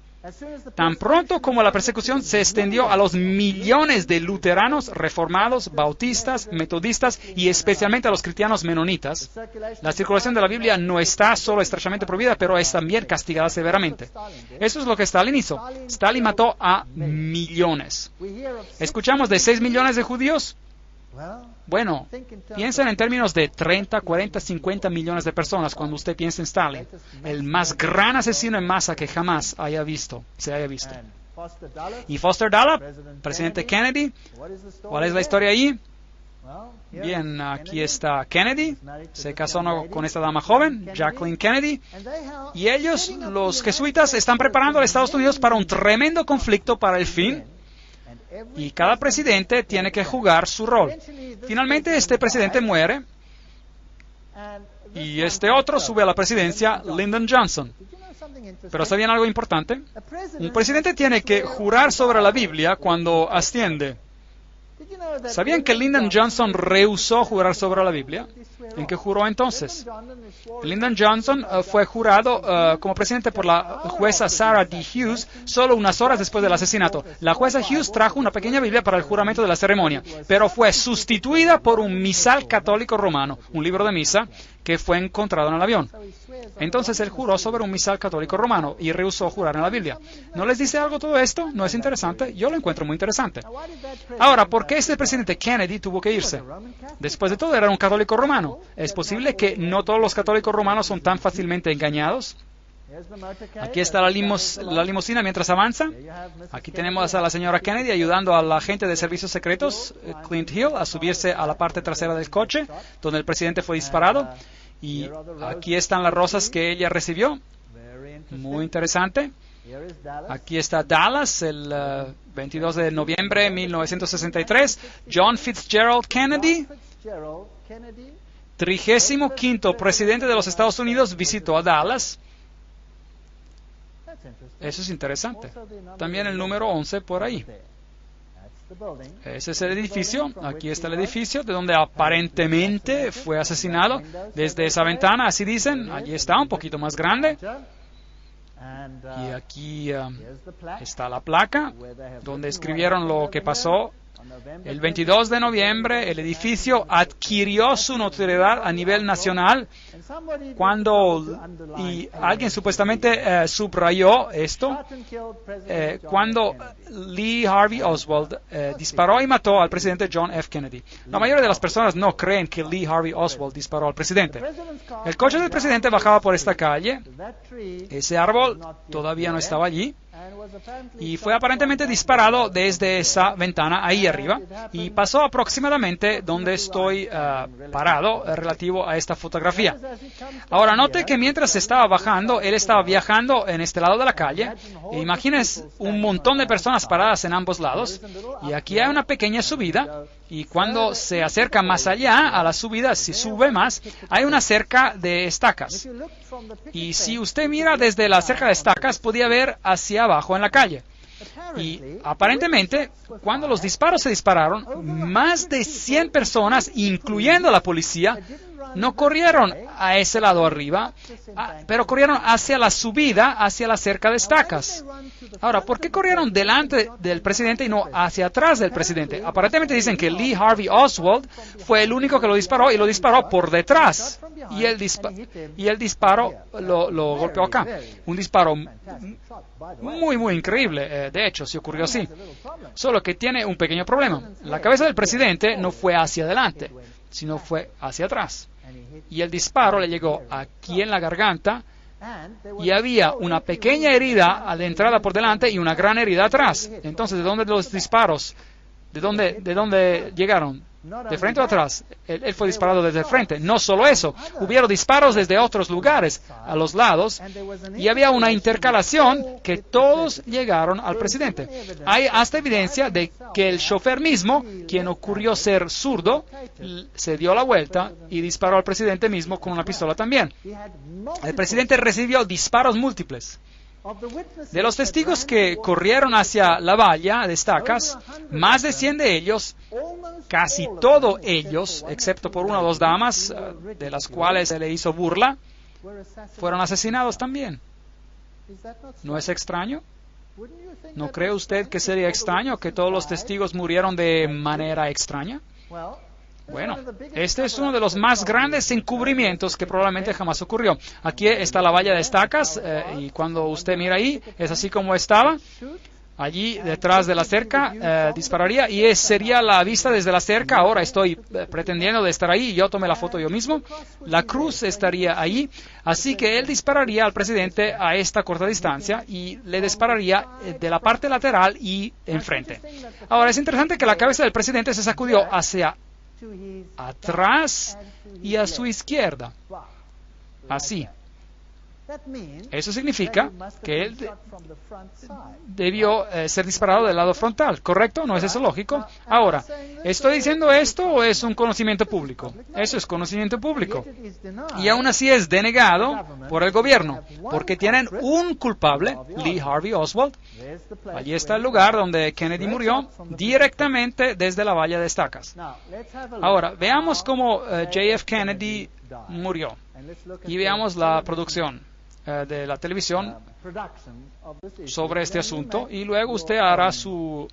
Tan pronto como la persecución se extendió a los millones de luteranos, reformados, bautistas, metodistas y especialmente a los cristianos menonitas, la circulación de la Biblia no está solo estrechamente prohibida, pero es también castigada severamente. Eso es lo que Stalin hizo. Stalin mató a millones. ¿Escuchamos de 6 millones de judíos? Bueno, piensen en términos de 30, 40, 50 millones de personas cuando usted piensa en Stalin, el más gran asesino en masa que jamás se haya visto. Y Foster Dulles, presidente Kennedy, ¿cuál es la historia ahí? Bien, aquí está Kennedy, se casó con esta dama joven, Jacqueline Kennedy, y ellos, los jesuitas, están preparando a Estados Unidos para un tremendo conflicto para el fin. Y cada presidente tiene que jugar su rol. Finalmente, este presidente muere y este otro sube a la presidencia, Lyndon Johnson. Pero ¿sabían algo importante? Un presidente tiene que jurar sobre la Biblia cuando asciende. ¿Sabían que Lyndon Johnson rehusó jurar sobre la Biblia? ¿En qué juró entonces? Lyndon Johnson fue jurado como presidente por la jueza Sarah D. Hughes solo unas horas después del asesinato. La jueza Hughes trajo una pequeña Biblia para el juramento de la ceremonia, pero fue sustituida por un misal católico romano, un libro de misa que fue encontrado en el avión. Entonces él juró sobre un misal católico romano y rehusó jurar en la Biblia. ¿No les dice algo todo esto? ¿No es interesante? Yo lo encuentro muy interesante. Ahora, ¿por qué este presidente Kennedy tuvo que irse? Después de todo, era un católico romano. ¿Es posible que no todos los católicos romanos son tan fácilmente engañados? Aquí está la limusina mientras avanza. Aquí tenemos a la señora Kennedy ayudando al agente de servicios secretos, Clint Hill, a subirse a la parte trasera del coche, donde el presidente fue disparado. Y aquí están las rosas que ella recibió. Muy interesante. Aquí está Dallas, el 22 de noviembre de 1963. John Fitzgerald Kennedy, 35º presidente de los Estados Unidos, visitó a Dallas. Eso es interesante. También el número 11 por ahí. Ese es el edificio. Aquí está el edificio de donde aparentemente fue asesinado. Desde esa ventana, así dicen, allí está, un poquito más grande. Y aquí está la placa donde escribieron lo que pasó. El 22 de noviembre el edificio adquirió su notoriedad a nivel nacional y alguien supuestamente subrayó esto, cuando Lee Harvey Oswald disparó y mató al presidente John F. Kennedy. La mayoría de las personas no creen que Lee Harvey Oswald disparó al presidente. El coche del presidente bajaba por esta calle, ese árbol todavía no estaba allí, y fue aparentemente disparado desde esa ventana ahí arriba y pasó aproximadamente donde estoy parado relativo a esta fotografía. Ahora note que mientras estaba bajando, él estaba viajando en este lado de la calle. Imagínense un montón de personas paradas en ambos lados y aquí hay una pequeña subida y cuando se acerca más allá a la subida, si sube más, hay una cerca de estacas. Y si usted mira desde la cerca de estacas, podía ver hacia abajo en la calle. Y aparentemente, cuando los disparos se dispararon, más de 100 personas, incluyendo la policía, no corrieron a ese lado arriba, pero corrieron hacia la subida, hacia la cerca de estacas. Ahora, ¿por qué corrieron delante del presidente y no hacia atrás del presidente? Aparentemente dicen que Lee Harvey Oswald fue el único que lo disparó y lo disparó por detrás. Y el disparo lo golpeó acá. Un disparo muy, muy increíble. De hecho, se ocurrió así. Solo que tiene un pequeño problema. La cabeza del presidente no fue hacia adelante, sino fue hacia atrás. Y el disparo le llegó aquí en la garganta y había una pequeña herida a la entrada por delante y una gran herida atrás. Entonces, ¿de dónde los disparos? ¿De dónde llegaron? ¿De frente o atrás? Él fue disparado desde el frente. No solo eso, hubieron disparos desde otros lugares, a los lados, y había una intercalación que todos llegaron al presidente. Hay hasta evidencia de que el chofer mismo, quien ocurrió ser zurdo, se dio la vuelta y disparó al presidente mismo con una pistola también. El presidente recibió disparos múltiples. De los testigos que corrieron hacia la valla de estacas, más de 100 de ellos, casi todos ellos, excepto por una o dos damas, de las cuales se le hizo burla, fueron asesinados también. ¿No es extraño? ¿No cree usted que sería extraño que todos los testigos murieron de manera extraña? Bueno, este es uno de los más grandes encubrimientos que probablemente jamás ocurrió. Aquí está la valla de estacas y cuando usted mira ahí, es así como estaba. Allí detrás de la cerca dispararía y sería la vista desde la cerca. Ahora estoy pretendiendo de estar ahí, yo tomé la foto yo mismo. La cruz estaría ahí, así que él dispararía al presidente a esta corta distancia y le dispararía de la parte lateral y enfrente. Ahora es interesante que la cabeza del presidente se sacudió hacia atrás y a su izquierda. Así. Eso significa que él debió ser disparado del lado frontal, ¿correcto? ¿No es eso lógico? Ahora, ¿estoy diciendo esto o es un conocimiento público? Eso es conocimiento público. Y aún así es denegado por el gobierno, porque tienen un culpable, Lee Harvey Oswald. Allí está el lugar donde Kennedy murió, directamente desde la valla de estacas. Ahora, veamos cómo JF Kennedy murió y veamos la producción de la televisión sobre este asunto y luego usted hará su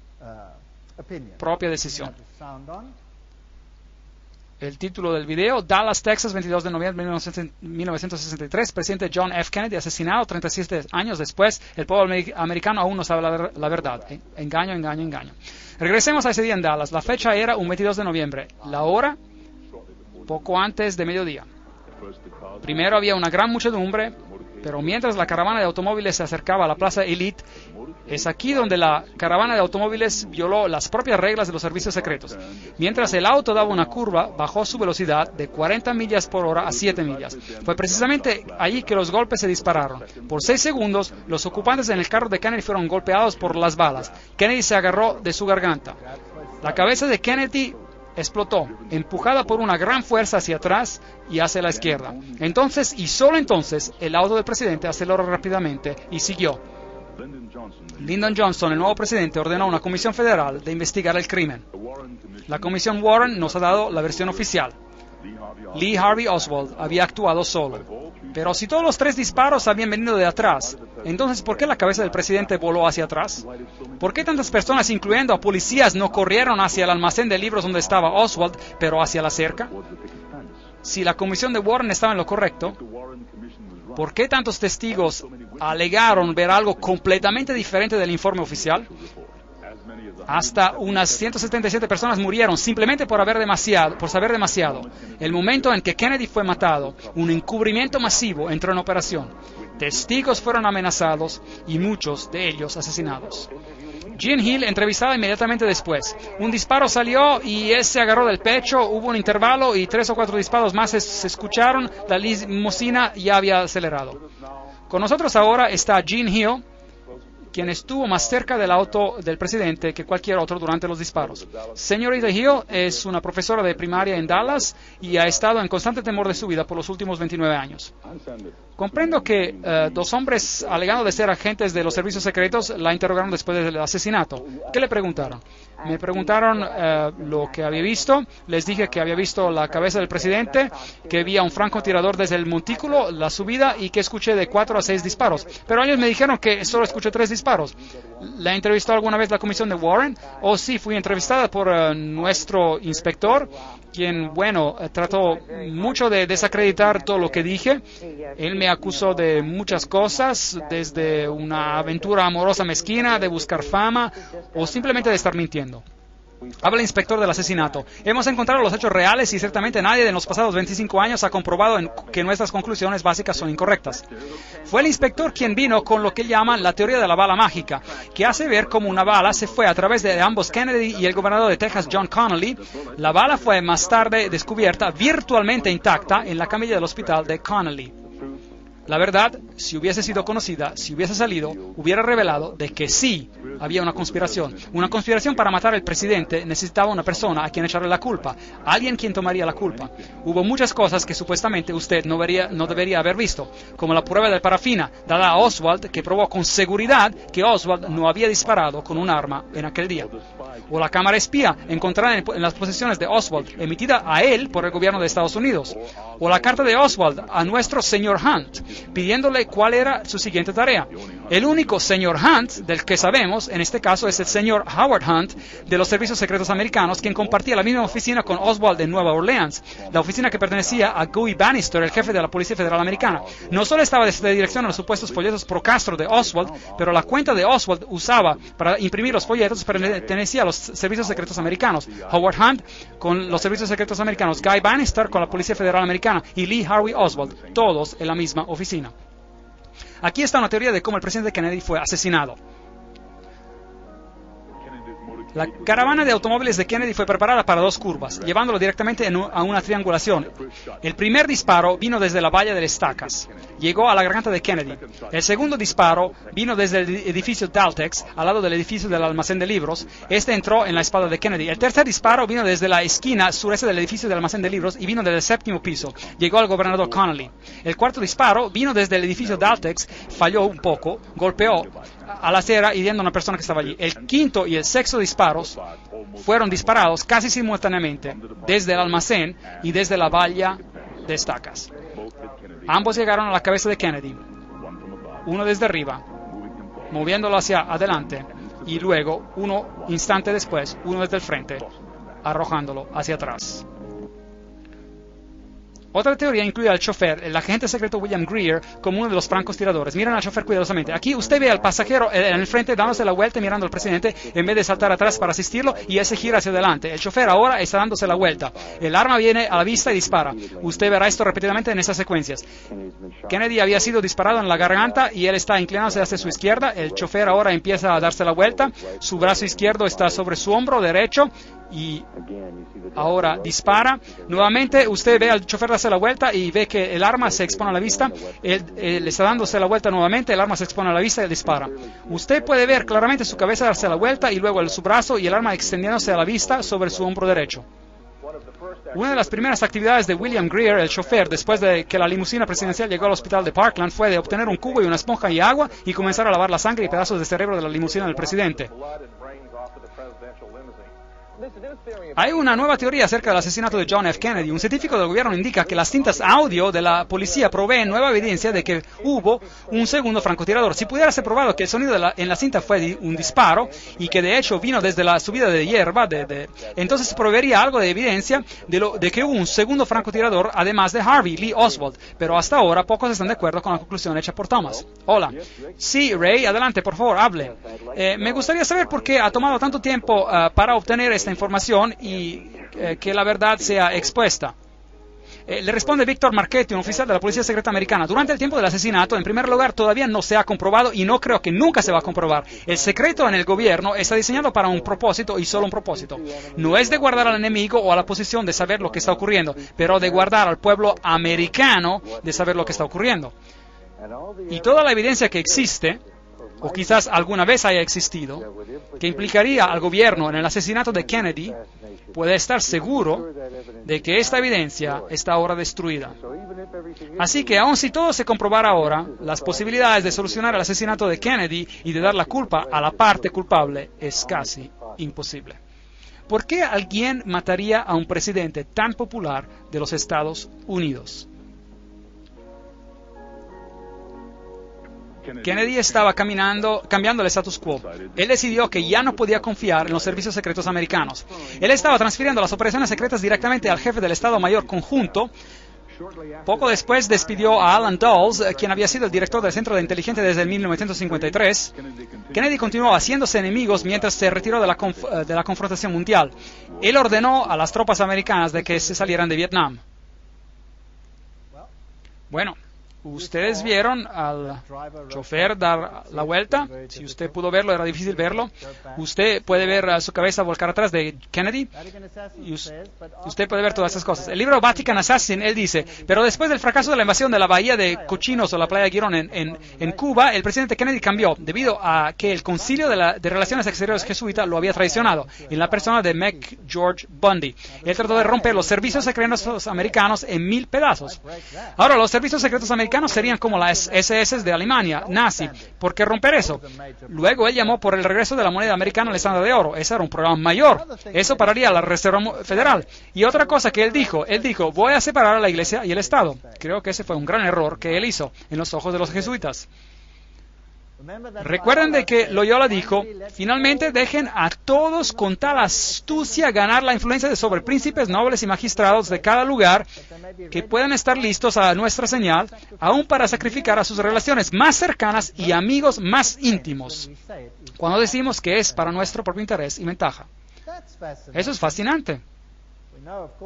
propia decisión. El título del video: Dallas, Texas, 22 de noviembre de 1963. Presidente John F. Kennedy asesinado 37 años después. El pueblo americano aún no sabe la verdad. Engaño, engaño, engaño. Regresemos a ese día en Dallas. La fecha era un 22 de noviembre. La hora, poco antes de mediodía. Primero había una gran muchedumbre, pero mientras la caravana de automóviles se acercaba a la Plaza Elite, es aquí donde la caravana de automóviles violó las propias reglas de los servicios secretos. Mientras el auto daba una curva, bajó su velocidad de 40 millas por hora a 7 millas. Fue precisamente allí que los golpes se dispararon. Por 6 segundos, los ocupantes en el carro de Kennedy fueron golpeados por las balas. Kennedy se agarró de su garganta. La cabeza de Kennedy explotó, empujada por una gran fuerza hacia atrás y hacia la izquierda. Entonces, y solo entonces, el auto del presidente aceleró rápidamente y siguió. Lyndon Johnson, el nuevo presidente, ordenó a una comisión federal de investigar el crimen. La comisión Warren nos ha dado la versión oficial. Lee Harvey Oswald había actuado solo. Pero si todos los 3 disparos habían venido de atrás, entonces ¿por qué la cabeza del presidente voló hacia atrás? ¿Por qué tantas personas, incluyendo a policías, no corrieron hacia el almacén de libros donde estaba Oswald, pero hacia la cerca? Si la comisión de Warren estaba en lo correcto, ¿por qué tantos testigos alegaron ver algo completamente diferente del informe oficial? Hasta unas 177 personas murieron simplemente por saber demasiado. El momento en que Kennedy fue matado, un encubrimiento masivo entró en operación. Testigos fueron amenazados y muchos de ellos asesinados. Jean Hill entrevistada inmediatamente después. Un disparo salió y él se agarró del pecho, hubo un intervalo y 3 o 4 disparos más se escucharon. La limusina ya había acelerado. Con nosotros ahora está Jean Hill, quien estuvo más cerca del auto del presidente que cualquier otro durante los disparos. Señorita Hill es una profesora de primaria en Dallas y ha estado en constante temor de su vida por los últimos 29 años. Comprendo que 2 hombres, alegando de ser agentes de los servicios secretos, la interrogaron después del asesinato. ¿Qué le preguntaron? Me preguntaron lo que había visto. Les dije que había visto la cabeza del presidente, que vi a un francotirador desde el montículo, la subida, y que escuché de 4 a 6 disparos. Pero ellos me dijeron que solo escuché 3 disparos. ¿La entrevistó alguna vez la comisión de Warren? Oh, sí, fui entrevistada por nuestro inspector, quien, trató mucho de desacreditar todo lo que dije. Él me acusó de muchas cosas, desde una aventura amorosa mezquina, de buscar fama, o simplemente de estar mintiendo. Habla el inspector del asesinato. Hemos encontrado los hechos reales y ciertamente nadie en los pasados 25 años ha comprobado que nuestras conclusiones básicas son incorrectas. Fue el inspector quien vino con lo que llaman la teoría de la bala mágica, que hace ver cómo una bala se fue a través de ambos Kennedy y el gobernador de Texas, John Connally. La bala fue más tarde descubierta virtualmente intacta en la camilla del hospital de Connally. La verdad, si hubiese sido conocida, si hubiese salido, hubiera revelado de que sí había una conspiración. Una conspiración para matar al presidente necesitaba una persona a quien echarle la culpa, alguien quien tomaría la culpa. Hubo muchas cosas que supuestamente usted no debería haber visto, como la prueba de parafina dada a Oswald que probó con seguridad que Oswald no había disparado con un arma en aquel día. O la cámara espía encontrada en las posesiones de Oswald, emitida a él por el gobierno de Estados Unidos. O la carta de Oswald a nuestro señor Hunt, pidiéndole cuál era su siguiente tarea. El único señor Hunt del que sabemos, en este caso, es el señor Howard Hunt de los servicios secretos americanos, quien compartía la misma oficina con Oswald en Nueva Orleans, la oficina que pertenecía a Guy Bannister, el jefe de la Policía Federal Americana. No solo estaba de dirección a los supuestos folletos pro Castro de Oswald, pero la cuenta de Oswald usaba para imprimir los folletos pertenecía a los servicios secretos americanos. Howard Hunt con los servicios secretos americanos, Guy Bannister con la Policía Federal Americana y Lee Harvey Oswald, todos en la misma oficina. Aquí está una teoría de cómo el presidente Kennedy fue asesinado. La caravana de automóviles de Kennedy fue preparada para dos curvas, llevándolo directamente a una triangulación. El primer disparo vino desde la valla de estacas. Llegó a la garganta de Kennedy. El segundo disparo vino desde el edificio Daltex, al lado del edificio del almacén de libros. Este entró en la espalda de Kennedy. El tercer disparo vino desde la esquina sureste del edificio del almacén de libros y vino desde el séptimo piso. Llegó al gobernador Connolly. El cuarto disparo vino desde el edificio Daltex, falló un poco, golpeó a la acera hiriendo a una persona que estaba allí. El quinto y el sexto disparos fueron disparados casi simultáneamente desde el almacén y desde la valla de estacas. Ambos llegaron a la cabeza de Kennedy, uno desde arriba, moviéndolo hacia adelante, y luego, uno instante después, uno desde el frente, arrojándolo hacia atrás. Otra teoría incluye al chofer, el agente secreto William Greer, como uno de los francotiradores. Miren al chofer cuidadosamente. Aquí usted ve al pasajero en el frente dándose la vuelta y mirando al presidente en vez de saltar atrás para asistirlo, y él se gira hacia adelante. El chofer ahora está dándose la vuelta. El arma viene a la vista y dispara. Usted verá esto repetidamente en esas secuencias. Kennedy había sido disparado en la garganta y él está inclinándose hacia su izquierda. El chofer ahora empieza a darse la vuelta. Su brazo izquierdo está sobre su hombro derecho y ahora dispara. Nuevamente usted ve al chofer darse la vuelta y ve que el arma se expone a la vista. Él está dándose la vuelta nuevamente, el arma se expone a la vista y él dispara. Usted puede ver claramente su cabeza darse la vuelta y luego su brazo y el arma extendiéndose a la vista sobre su hombro derecho. Una de las primeras actividades de William Greer, el chofer, después de que la limusina presidencial llegó al hospital de Parkland, fue de obtener un cubo y una esponja y agua y comenzar a lavar la sangre y pedazos de cerebro de la limusina del presidente. Hay una nueva teoría acerca del asesinato de John F. Kennedy. Un científico del gobierno indica que las cintas audio de la policía proveen nueva evidencia de que hubo un segundo francotirador. Si pudiera ser probado que el sonido en la cinta fue un disparo y que de hecho vino desde la subida de hierba, entonces proveería algo de evidencia de que hubo un segundo francotirador además de Harvey Lee Oswald. Pero hasta ahora pocos están de acuerdo con la conclusión hecha por Thomas. Hola. Sí, Ray, adelante, por favor, hable. Me gustaría saber por qué ha tomado tanto tiempo para obtener esta información y que la verdad sea expuesta. Le responde Víctor Marchetti, un oficial de la Policía Secreta Americana. Durante el tiempo del asesinato, en primer lugar, todavía no se ha comprobado y no creo que nunca se va a comprobar. El secreto en el gobierno está diseñado para un propósito y solo un propósito. No es de guardar al enemigo o a la oposición de saber lo que está ocurriendo, pero de guardar al pueblo americano de saber lo que está ocurriendo. Y toda la evidencia que existe, o quizás alguna vez haya existido, que implicaría al gobierno en el asesinato de Kennedy, puede estar seguro de que esta evidencia está ahora destruida. Así que, aun si todo se comprobara ahora, las posibilidades de solucionar el asesinato de Kennedy y de dar la culpa a la parte culpable es casi imposible. ¿Por qué alguien mataría a un presidente tan popular de los Estados Unidos? Kennedy estaba cambiando el status quo. Él decidió que ya no podía confiar en los servicios secretos americanos. Él estaba transfiriendo las operaciones secretas directamente al jefe del Estado Mayor Conjunto. Poco después despidió a Alan Dulles, quien había sido el director del Centro de Inteligencia desde el 1953. Kennedy continuó haciéndose enemigos mientras se retiró de la confrontación mundial. Él ordenó a las tropas americanas de que se salieran de Vietnam. Bueno, ustedes vieron al chofer dar la vuelta. Si usted pudo verlo, era difícil verlo. Usted puede ver su cabeza volcar atrás de Kennedy. Y usted puede ver todas esas cosas. El libro Vatican Assassin, él dice, pero después del fracaso de la invasión de la bahía de Cochinos o la playa de Girón en Cuba, el presidente Kennedy cambió debido a que el concilio de Relaciones Exteriores jesuita lo había traicionado en la persona de McGeorge Bundy. Él trató de romper los servicios secretos americanos en 1000 pedazos. Ahora, los servicios secretos americanos serían como las SS de Alemania, nazi. ¿Por qué romper eso? Luego él llamó por el regreso de la moneda americana al estándar de oro. Ese era un problema mayor. Eso pararía la Reserva Federal. Y otra cosa que él dijo, voy a separar a la Iglesia y el Estado. Creo que ese fue un gran error que él hizo en los ojos de los jesuitas. Recuerden de que Loyola dijo, finalmente dejen a todos con tal astucia ganar la influencia sobre príncipes, nobles y magistrados de cada lugar que puedan estar listos a nuestra señal, aún para sacrificar a sus relaciones más cercanas y amigos más íntimos, cuando decimos que es para nuestro propio interés y ventaja. Eso es fascinante.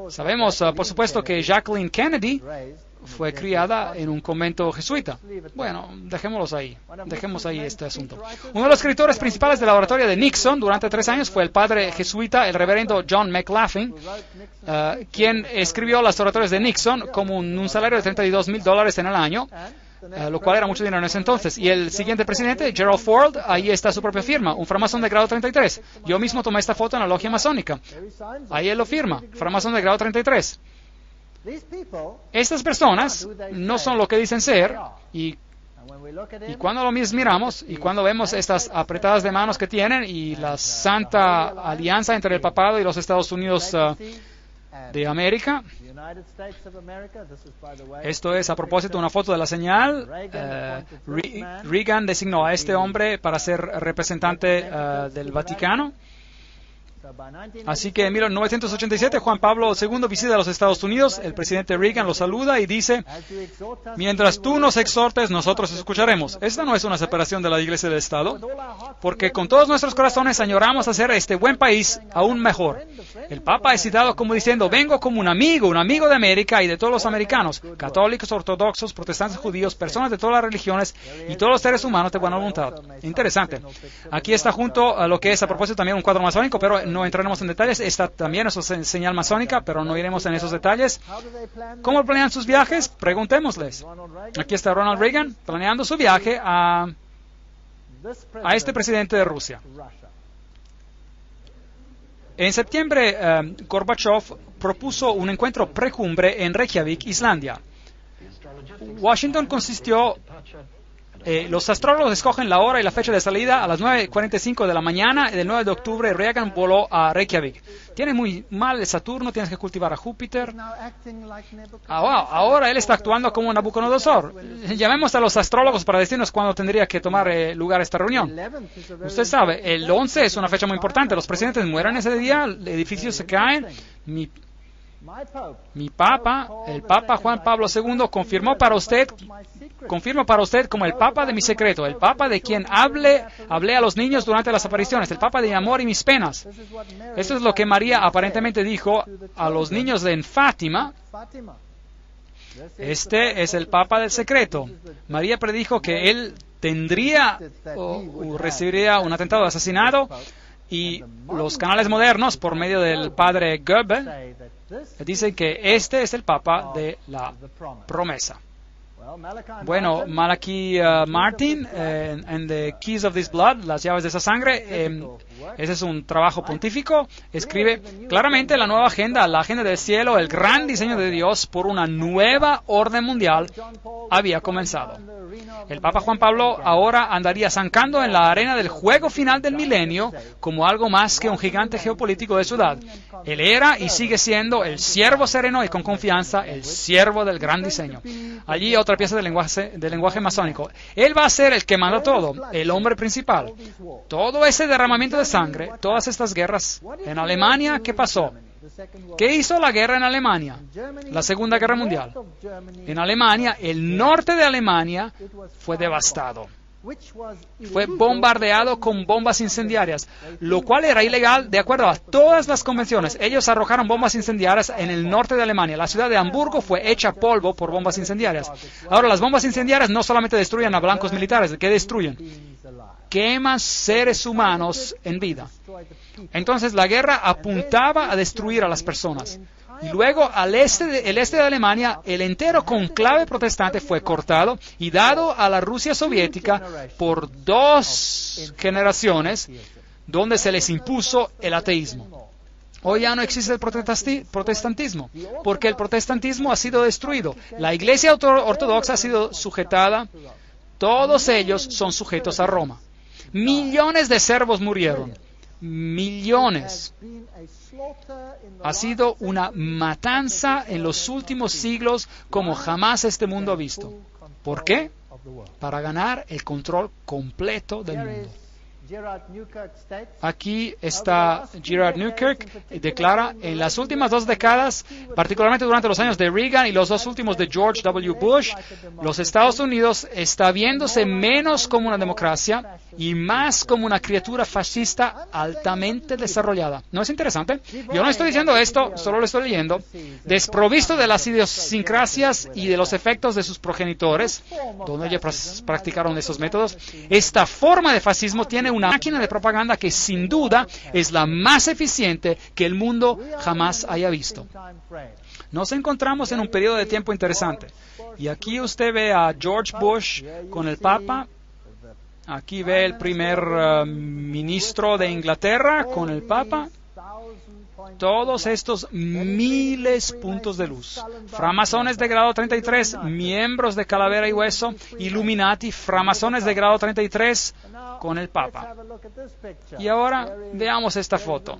Sabemos, por supuesto, que Jacqueline Kennedy fue criada en un convento jesuita. Bueno, dejemos ahí este asunto. Uno de los escritores principales de la oratoria de Nixon durante 3 años fue el padre jesuita, el reverendo John McLaughlin, quien escribió las oratorias de Nixon como un salario de $32,000 en el año, lo cual era mucho dinero en ese entonces. Y el siguiente presidente, Gerald Ford, ahí está su propia firma, un framasón de grado 33. Yo mismo tomé esta foto en la logia masónica. Ahí él lo firma, framasón de grado 33. Estas personas no son lo que dicen ser, y cuando lo miramos y cuando vemos estas apretadas de manos que tienen y la santa alianza entre el papado y los Estados Unidos de América, esto es a propósito una foto de la señal. Reagan designó a este hombre para ser representante del Vaticano. Así que en 1987 Juan Pablo II visita a los Estados Unidos, el presidente Reagan lo saluda y dice, mientras tú nos exhortes, nosotros escucharemos. Esta no es una separación de la Iglesia y del Estado, porque con todos nuestros corazones añoramos hacer este buen país aún mejor. El Papa es citado como diciendo, vengo como un amigo de América y de todos los americanos, católicos, ortodoxos, protestantes, judíos, personas de todas las religiones y todos los seres humanos de buena voluntad. Interesante. Aquí está junto a lo que es a propósito también un cuadro masónico, pero no entraremos en detalles. Está también eso es señal masónica, pero no iremos en esos detalles. ¿Cómo planean sus viajes? Preguntémosles. Aquí está Ronald Reagan planeando su viaje a este presidente de Rusia. En septiembre, Gorbachev propuso un encuentro precumbre en Reykjavik, Islandia. Washington consistió... los astrólogos escogen la hora y la fecha de salida a las 9:45 de la mañana y del 9 de octubre Reagan voló a Reykjavik. Tiene muy mal el Saturno, tienes que cultivar a Júpiter. Ahora él está actuando como Nabucodonosor. Llamemos a los astrólogos para decirnos cuándo tendría que tomar lugar esta reunión. Usted sabe, el 11 es una fecha muy importante. Los presidentes mueren ese día, edificios se caen. Mi Papa, el Papa Juan Pablo II, confirma para usted como el Papa de mi secreto, el Papa de quien hablé a los niños durante las apariciones, el Papa de mi amor y mis penas. Esto es lo que María aparentemente dijo a los niños en Fátima. Este es el Papa del secreto. María predijo que él tendría o recibiría un atentado de asesinato, y los canales modernos, por medio del padre Goebbels, dicen que este es el Papa de la promesa. Bueno, Malachi Martin, en The Keys of This Blood, las llaves de esa sangre, ese es un trabajo pontífico, escribe claramente la nueva agenda, la agenda del cielo, el gran diseño de Dios por una nueva orden mundial había comenzado. El Papa Juan Pablo ahora andaría zancando en la arena del juego final del milenio como algo más que un gigante geopolítico de ciudad. Él era y sigue siendo el siervo sereno y con confianza, el siervo del gran diseño. Allí otra pieza del lenguaje masónico. Él va a ser el que manda todo, el hombre principal. Todo ese derramamiento de sangre, todas estas guerras en Alemania, ¿qué pasó? ¿Qué hizo la guerra en Alemania? La Segunda Guerra Mundial. En Alemania, el norte de Alemania fue devastado. fue bombardeado con bombas incendiarias, lo cual era ilegal de acuerdo a todas las convenciones. Ellos arrojaron bombas incendiarias en el norte de Alemania. La ciudad de Hamburgo fue hecha polvo por bombas incendiarias. Ahora, las bombas incendiarias no solamente destruyen a blancos militares, ¿qué destruyen? Queman seres humanos en vida. Entonces, la guerra apuntaba a destruir a las personas. Y luego, el este de Alemania, el entero conclave protestante fue cortado y dado a la Rusia soviética por 2 generaciones, donde se les impuso el ateísmo. Hoy ya no existe el protestantismo, porque el protestantismo ha sido destruido. La Iglesia ortodoxa ha sido sujetada, todos ellos son sujetos a Roma. Millones de servos murieron. Millones. Ha sido una matanza en los últimos siglos como jamás este mundo ha visto. ¿Por qué? Para ganar el control completo del mundo. Aquí está Gerard Newkirk, declara, en las últimas 2 décadas, particularmente durante los años de Reagan y los 2 últimos de George W. Bush, los Estados Unidos está viéndose menos como una democracia y más como una criatura fascista altamente desarrollada. ¿No es interesante? Yo no estoy diciendo esto, solo lo estoy leyendo. Desprovisto de las idiosincrasias y de los efectos de sus progenitores, donde ellos practicaron esos métodos, esta forma de fascismo tiene una máquina de propaganda que sin duda es la más eficiente que el mundo jamás haya visto. Nos encontramos en un periodo de tiempo interesante. Y aquí usted ve a George Bush con el Papa. Aquí ve el primer ministro de Inglaterra con el Papa. Todos estos miles puntos de luz. Framasones de grado 33, miembros de Calavera y Hueso, Illuminati, framasones de grado 33 con el Papa. Y ahora veamos esta foto.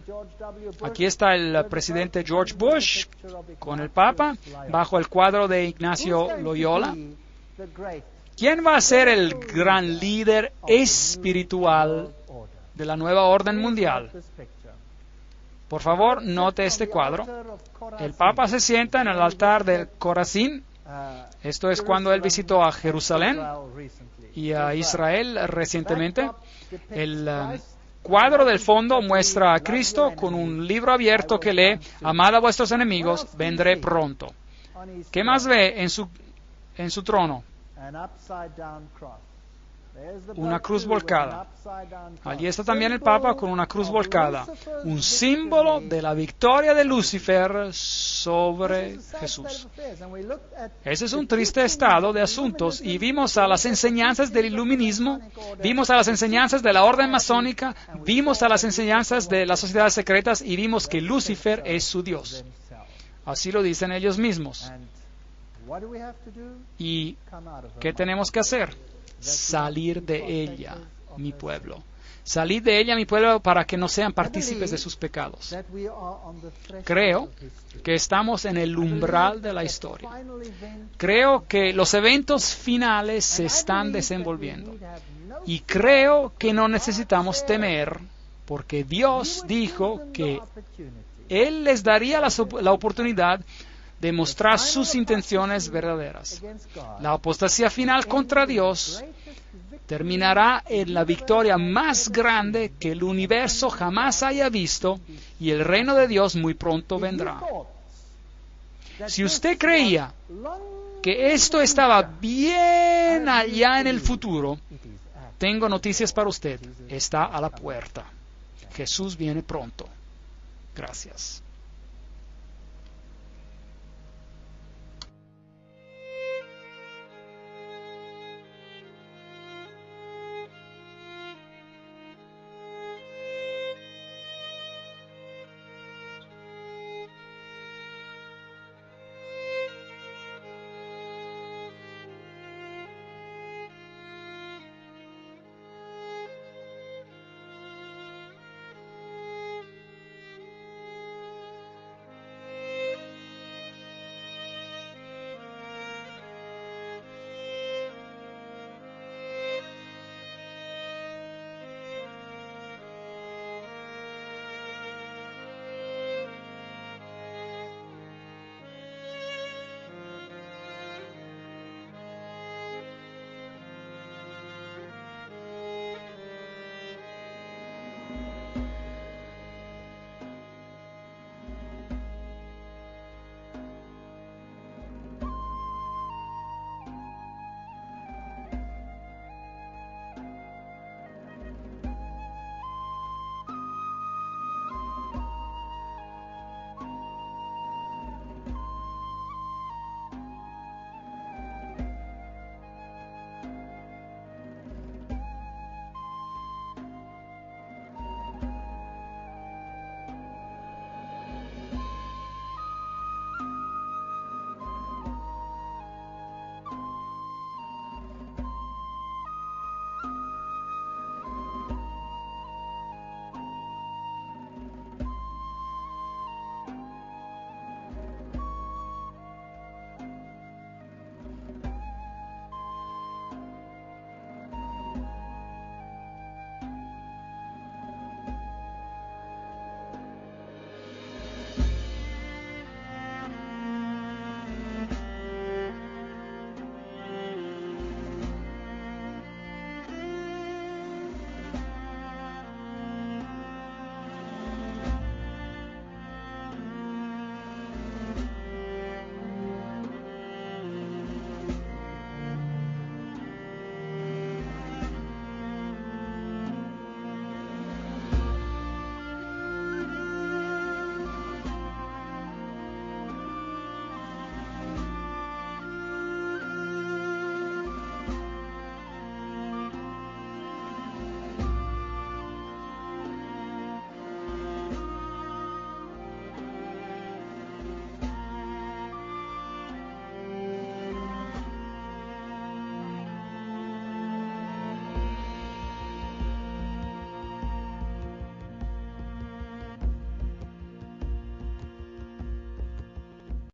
Aquí está el presidente George Bush con el Papa, bajo el cuadro de Ignacio Loyola. ¿Quién va a ser el gran líder espiritual de la nueva orden mundial? Por favor, note este cuadro. El Papa se sienta en el altar del Corazín. Esto es cuando él visitó a Jerusalén y a Israel recientemente. El cuadro del fondo muestra a Cristo con un libro abierto que lee: amad a vuestros enemigos, vendré pronto. ¿Qué más ve en su trono? Una cruz volcada. Allí está también el Papa con una cruz volcada, un símbolo de la victoria de Lucifer sobre Jesús. Ese es un triste estado de asuntos y vimos a las enseñanzas del iluminismo, vimos a las enseñanzas de la orden masónica, vimos a las enseñanzas de las sociedades secretas y vimos que Lucifer es su Dios. Así lo dicen ellos mismos. ¿Y qué tenemos que hacer? Salir de ella, mi pueblo. Salid de ella, mi pueblo, para que no sean partícipes de sus pecados. Creo que estamos en el umbral de la historia. Creo que los eventos finales se están desenvolviendo. Y creo que no necesitamos temer, porque Dios dijo que Él les daría la oportunidad de mostrar sus intenciones verdaderas. La apostasía final contra Dios terminará en la victoria más grande que el universo jamás haya visto y el reino de Dios muy pronto vendrá. Si usted creía que esto estaba bien allá en el futuro, tengo noticias para usted. Está a la puerta. Jesús viene pronto. Gracias.